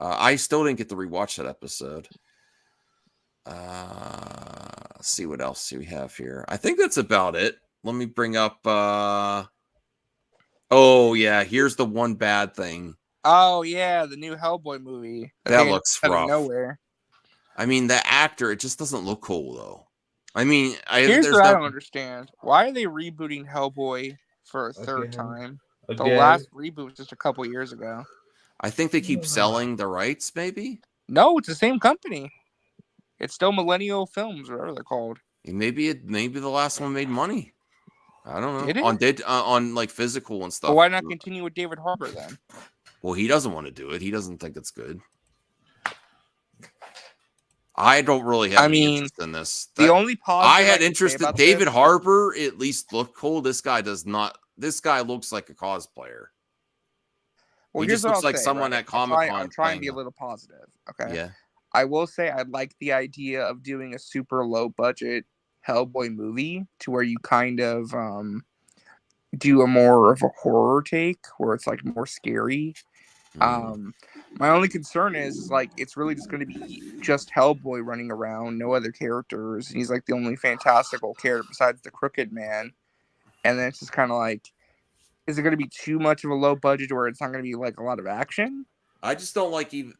I still didn't get to rewatch that episode. Let's see what else we have here. I think that's about it. Let me bring up oh yeah, here's the one bad thing. Oh yeah, the new Hellboy movie. That looks out of rough. nowhere. I mean, the actor, it just doesn't look cool though. I mean, Here's there's what I no. don't understand. Why are they rebooting Hellboy for a third time? The Again. last reboot was just a couple years ago. I think they keep selling the rights, maybe. No, it's the same company. It's still Millennial Films, whatever they're called. Maybe the last one made money. I don't know. Did it? On like physical and stuff. But why not continue with David Harbour then? Well, he doesn't want to do it. He doesn't think it's good. I don't really have any interest in this. The only positive I had interest in David Harbour. At least looked cool. This guy does not. This guy looks like a cosplayer. Well, he just looks like someone at Comic Con. I'm trying to be a little positive. Okay. Yeah. I will say I like the idea of doing a super low budget Hellboy movie to where you kind of do a more of a horror take where it's like more scary. My only concern is like it's really just going to be just Hellboy running around, no other characters. He's like the only fantastical character besides the Crooked Man, and then it's just kind of like, is it going to be too much of a low budget where it's not going to be like a lot of action? I just don't like even.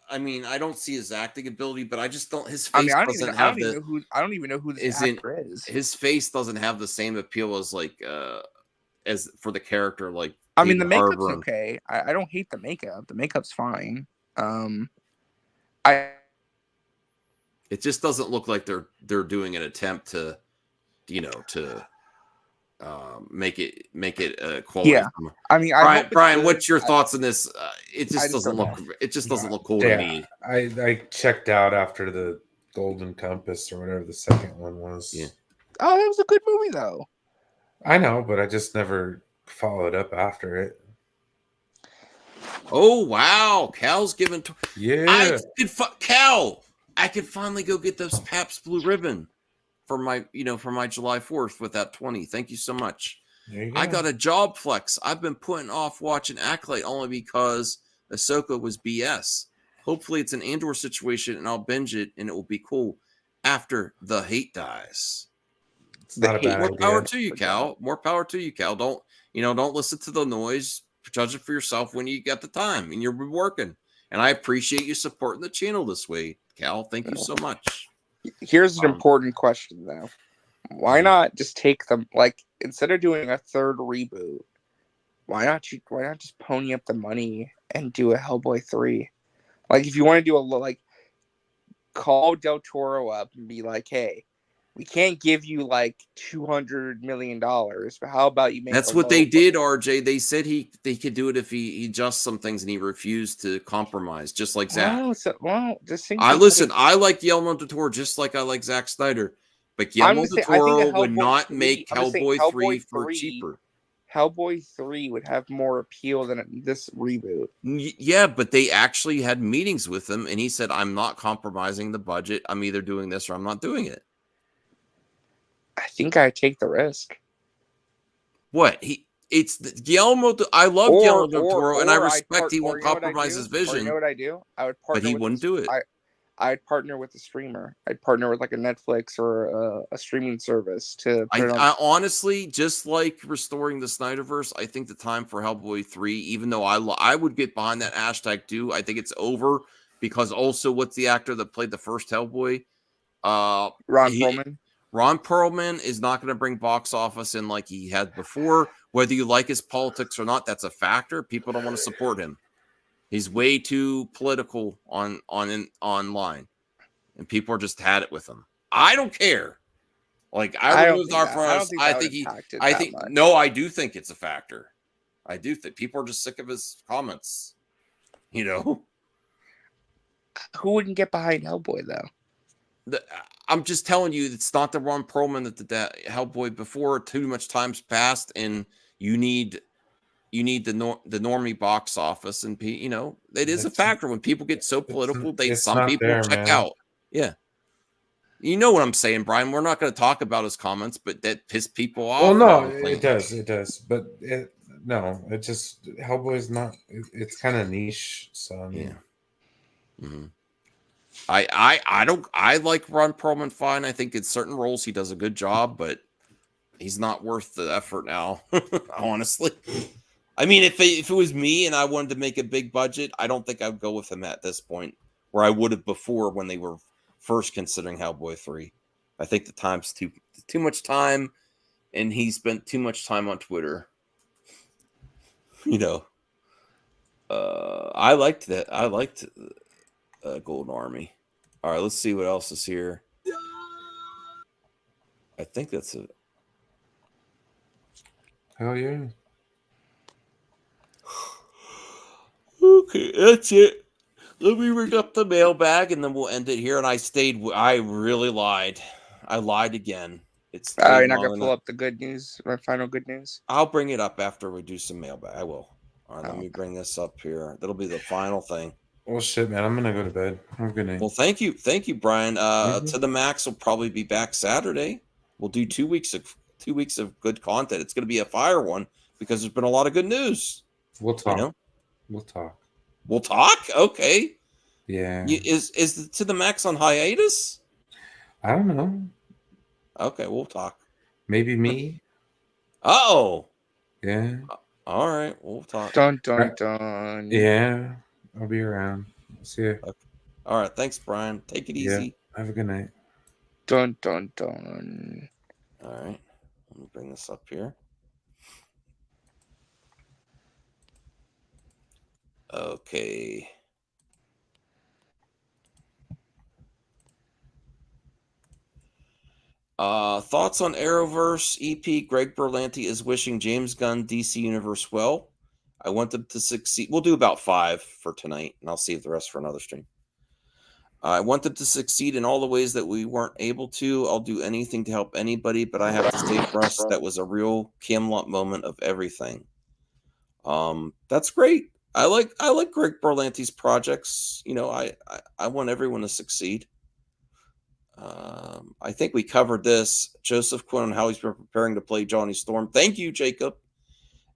I mean, I don't see his acting ability, but I just don't. His face doesn't have the. I don't even know who this actor is. His face doesn't have the same appeal as like as for the character like. I mean, the makeup's okay. I don't hate the makeup. The makeup's fine. It just doesn't look like they're doing an attempt to, make it quality. Yeah, I mean, Brian, what's your thoughts on this? It just doesn't look. It just doesn't look cool to me. I checked out after the Golden Compass or whatever the second one was. Yeah. Oh, that was a good movie though. I know, but I just never followed up after it. Oh wow, Cal's giving. Cal. I could finally go get those Pabst Blue Ribbon for my July 4th with that 20. Thank you so much. I got a job flex. I've been putting off watching Acolyte only because Ahsoka was BS. Hopefully it's an Andor situation and I'll binge it and it will be cool after the hate dies. It's not a bad More idea. power to you, Cal. More power to you, Cal. Don't listen to the noise. Judge it for yourself when you get the time and you're working. And I appreciate you supporting the channel this way, Cal. Thank you so much. Here's an important question though. Why not just take them instead of doing a third reboot? Why not just pony up the money and do a Hellboy 3? Like if you want to do call Del Toro up and be like, hey, we can't give you like $200 million, but how about you make? That's what they did, RJ. They said they could do it if he adjusts some things, and he refused to compromise, just like Zach. I like Guillermo del Toro just like I like Zack Snyder, but Guillermo del Toro would not make Hellboy 3 for cheaper. Hellboy 3 would have more appeal than this reboot. Yeah, but they actually had meetings with him, and he said, "I'm not compromising the budget. I'm either doing this or I'm not doing it." I think I take the risk. What it's Guillermo. I love Guillermo del Toro, and I respect he won't compromise his vision. You know what I do? I would partner, but he wouldn't do it. I'd partner with a streamer. I'd partner with like a Netflix or a streaming service to. I honestly, just like restoring the Snyderverse, I think the time for Hellboy 3, even though I would get behind that hashtag too. I think it's over because also what's the actor that played the first Hellboy? Ron Perlman. Ron Perlman is not going to bring box office in like he had before. Whether you like his politics or not, that's a factor. People don't want to support him. He's way too political online, and people are just had it with him. I don't care. Like I do think it's a factor. I do think people are just sick of his comments. Who wouldn't get behind Hellboy though? I'm just telling you, it's not the Ron Perlman that did that Hellboy before. Too much time's passed, and you need the normie box office, and it is a factor when people get so political. Some people check out. Yeah, you know what I'm saying, Brian. We're not going to talk about his comments, but that pissed people off. Well, no, it does, but it just Hellboy's not. It's kind of niche, so I mean. Yeah. Mm-hmm. I like Ron Perlman fine. I think in certain roles he does a good job, but he's not worth the effort now. Honestly, I mean, if it was me and I wanted to make a big budget, I don't think I'd go with him at this point. where I would have before when they were first considering Hellboy 3. I think the time's too much time, and he spent too much time on Twitter. You know, I liked that. I liked Golden Army. All right, let's see what else is here. I think that's it. Hell yeah. Okay, that's it. Let me ring up the mailbag and then we'll end it here. And I really lied. I lied again. It's You're not gonna pull up the good news, my final good news. I'll bring it up after we do some mailbag. I will. All right, let me bring this up here. That'll be the final thing. Well, shit, man. I'm gonna go to bed. Have a good night. Well, thank you, Brian. To the Max will probably be back Saturday. We'll do 2 weeks of good content. It's going to be a fire one because there's been a lot of good news. We'll talk. You know? We'll talk. We'll talk. Okay. Yeah. Is To the Max on hiatus? I don't know. Okay, we'll talk. Maybe me. Oh. Yeah. All right, we'll talk. Dun dun dun. Yeah. I'll be around. See ya. Okay. All right, thanks, Brian. Take it easy. Have a good night. Dun dun dun. All right. Let me bring this up here. Okay. Thoughts on Arrowverse EP? Greg Berlanti is wishing James Gunn DC Universe well. I want them to succeed. We'll do about 5 for tonight, and I'll save the rest for another stream. I want them to succeed in all the ways that we weren't able to. I'll do anything to help anybody, but I have to say for us, that was a real Camelot moment of everything. That's great. I like Greg Berlanti's projects. You know, I want everyone to succeed. I think we covered this. Joseph Quinn on how he's been preparing to play Johnny Storm. Thank you, Jacob.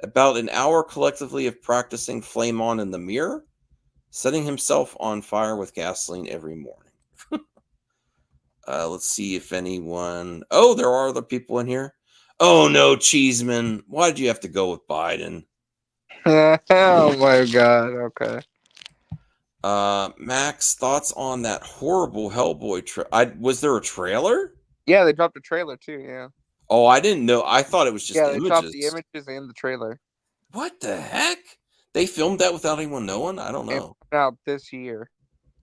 About an hour collectively of practicing Flame On in the mirror, setting himself on fire with gasoline every morning. Let's see if anyone... Oh, there are other people in here. Oh, no, Cheeseman. Why did you have to go with Biden? Oh, my God. Okay. Max, thoughts on that horrible Hellboy was there a trailer? Yeah, they dropped a trailer, too, yeah. Oh, I didn't know. I thought it was just they images. dropped the images and the trailer. What the heck? They filmed that without anyone knowing? I don't know. Out this year.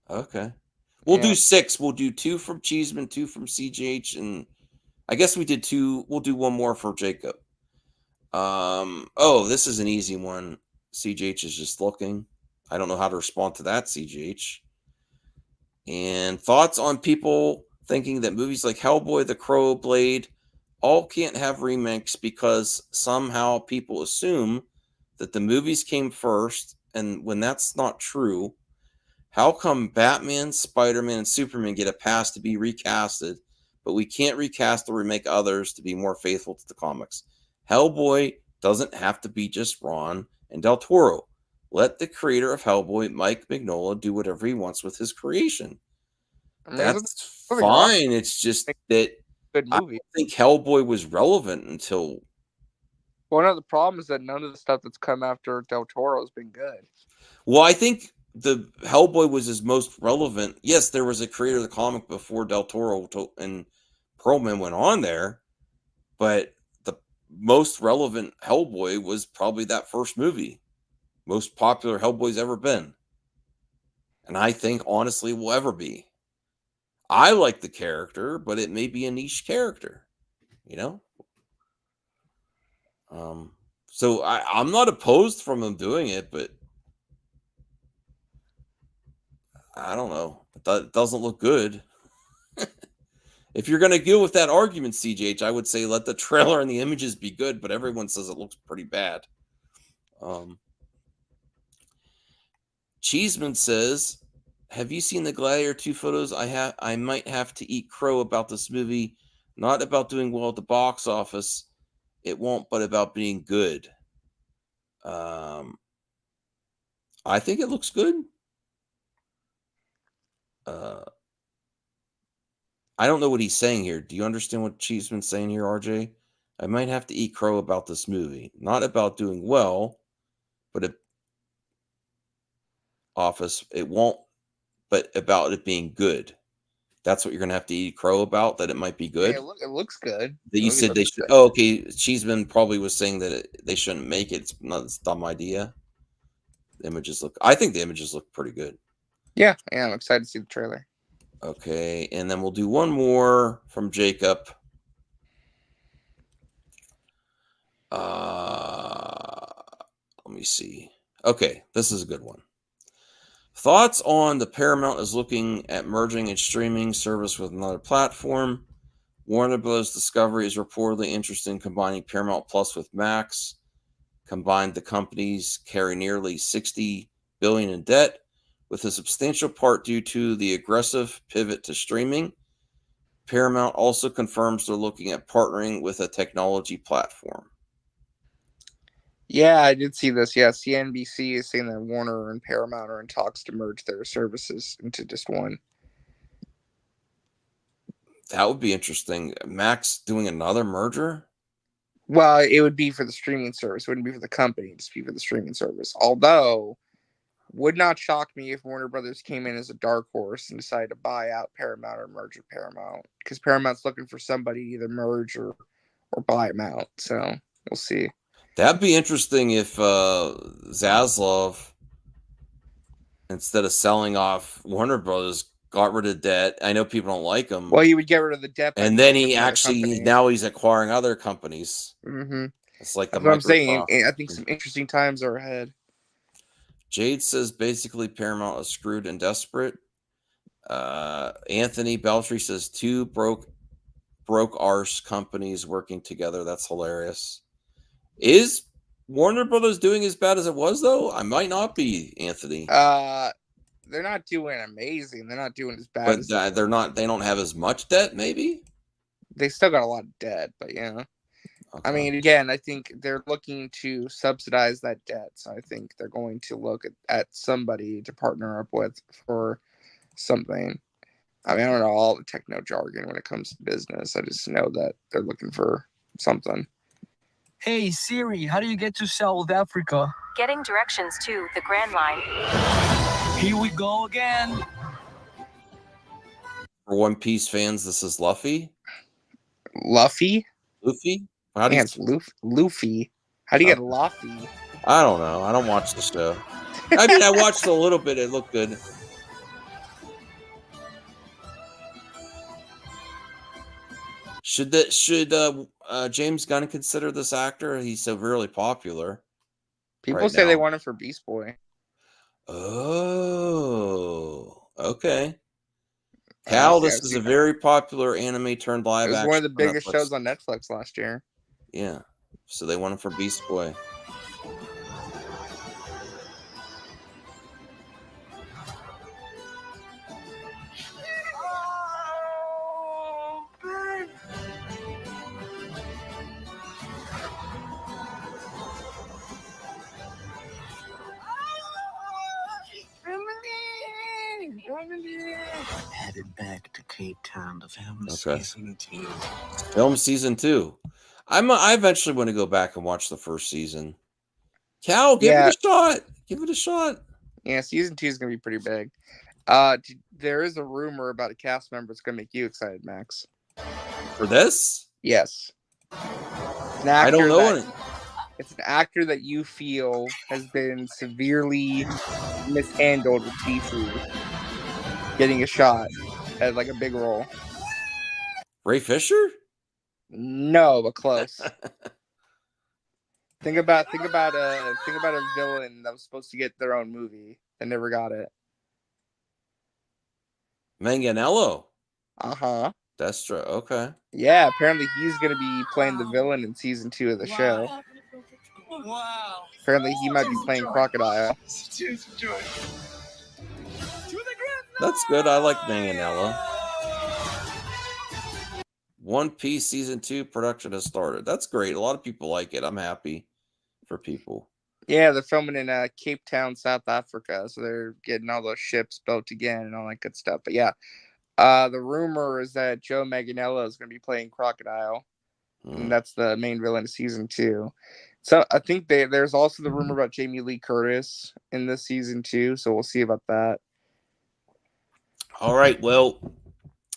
Okay. We'll do 6. We'll do 2 from Cheeseman, 2 from CGH, and I guess we did 2. We'll do 1 more for Jacob. Oh, this is an easy one. CGH is just looking. I don't know how to respond to that, CGH. And thoughts on people thinking that movies like Hellboy, The Crow, Blade all can't have remakes because somehow people assume that the movies came first, and when that's not true, how come Batman, Spider-Man, and Superman get a pass to be recasted, but we can't recast or remake others to be more faithful to the comics? Hellboy doesn't have to be just Ron and Del Toro. Let the creator of Hellboy, Mike Mignola, do whatever he wants with his creation. I mean, that's fine. It's just that good movie. I don't think Hellboy was relevant until... One of the problems is that none of the stuff that's come after Del Toro has been good. Well, I think the Hellboy was his most relevant. Yes, there was a creator of the comic before Del Toro and Perlman went on there, but the most relevant Hellboy was probably that first movie. Most popular Hellboy's ever been. And I think, honestly, will ever be. I like the character, but it may be a niche character, you know? So I'm not opposed from him doing it, but I don't know. It doesn't look good. If you're going to go with that argument, CJH, I would say let the trailer and the images be good, but everyone says it looks pretty bad. Cheeseman says, have you seen the Gladiator 2 photos? I might have to eat crow about this movie, not about doing well at the box office. It won't, but about being good. I think it looks good. I don't know what he's saying here. Do you understand what Cheeseman's saying here, RJ? I might have to eat crow about this movie, not about doing well, but it won't, but about it being good. That's what you're gonna have to eat crow about. That it might be good. Yeah, it looks good. That you The movie said they looks should. good. Oh, okay. Cheeseman probably was saying that they shouldn't make it. It's a dumb idea. The images look. I think the images look pretty good. Yeah, I'm excited to see the trailer. Okay, and then we'll do one more from Jacob. Let me see. Okay, this is a good one. Thoughts on the Paramount is looking at merging its streaming service with another platform. Warner Bros. Discovery is reportedly interested in combining Paramount Plus with Max. Combined, the companies carry nearly $60 billion in debt, with a substantial part due to the aggressive pivot to streaming. Paramount also confirms they're looking at partnering with a technology platform. Yeah, I did see this. Yeah, CNBC is saying that Warner and Paramount are in talks to merge their services into just one. That would be interesting. Max doing another merger? Well, it would be for the streaming service. It wouldn't be for the company. It'd just be for the streaming service. Although, would not shock me if Warner Brothers came in as a dark horse and decided to buy out Paramount or merge with Paramount. Because Paramount's looking for somebody to either merge or buy them out. So, we'll see. That'd be interesting if Zaslav, instead of selling off Warner Brothers, got rid of debt. I know people don't like him. Well, he would get rid of the debt. And then he actually, now he's acquiring other companies. Mm-hmm. It's like That's the what I'm saying. Microsoft. I think some interesting times are ahead. Jade says basically Paramount is screwed and desperate. Anthony Beltry says two broke arse companies working together. That's hilarious. Is Warner Brothers doing as bad as it was though? I might not be, Anthony. They're not doing amazing. They're not doing as bad. But as they're not. They don't have as much debt. Maybe they still got a lot of debt. But yeah, okay. I mean, again, I think they're looking to subsidize that debt. So I think they're going to look at somebody to partner up with for something. I mean, I don't know all the techno jargon when it comes to business. I just know that they're looking for something. Hey Siri, how do you get to South Africa? Getting directions to the Grand Line. Here we go again. For One Piece fans, this is Luffy. Luffy? How do you... it's Luffy. How do you get Luffy? I don't know. I don't watch the show. I mean, I watched a little bit. It looked good. Should James Gunn consider this actor? He's so really popular. People say they want him for Beast Boy. Oh, okay. Cal, this is a very popular anime turned live action. It was one of the biggest shows on Netflix last year. Yeah, so they want him for Beast Boy. Headed back to Cape Town to film season 2. Film season 2. I eventually want to go back and watch the first season. Cal, give it a shot. Give it a shot. Yeah, season 2 is gonna be pretty big. There is a rumor about a cast member that's gonna make you excited, Max. For this? Yes. I don't know any. It's an actor that you feel has been severely mishandled with DC. Getting a shot at like a big role. Ray Fisher? No, but close. Think about a villain that was supposed to get their own movie and never got it. Manganiello. Uh-huh. Destro, okay. Yeah, apparently he's gonna be playing the villain in season 2 of the show. Wow. Apparently he might be playing Crocodile. That's good. I like Manganiello. One Piece season 2 production has started. That's great. A lot of people like it. I'm happy for people. Yeah, they're filming in Cape Town, South Africa, so they're getting all those ships built again and all that good stuff. But yeah, the rumor is that Joe Manganiello is going to be playing Crocodile, and that's the main villain of season 2. So I think there's also the rumor about Jamie Lee Curtis in this season 2, so we'll see about that. All right. Well,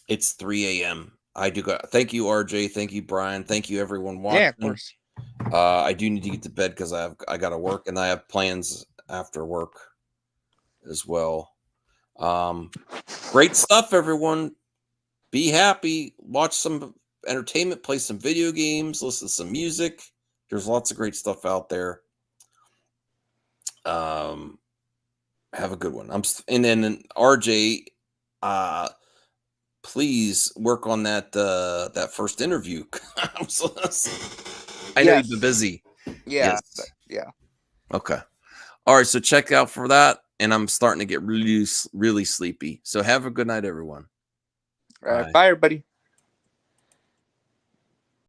it's 3 a.m. I do got. Thank you, RJ. Thank you, Brian. Thank you, everyone watching. Yeah, of course. I do need to get to bed because I got to work and I have plans after work as well. Great stuff, everyone. Be happy. Watch some entertainment. Play some video games. Listen to some music. There's lots of great stuff out there. Have a good one. And then RJ, please work on that first interview. I know you've been busy. Yeah. Yes. Yeah. Okay. All right. So check out for that. And I'm starting to get really, really sleepy. So have a good night, everyone. All right. Bye, everybody.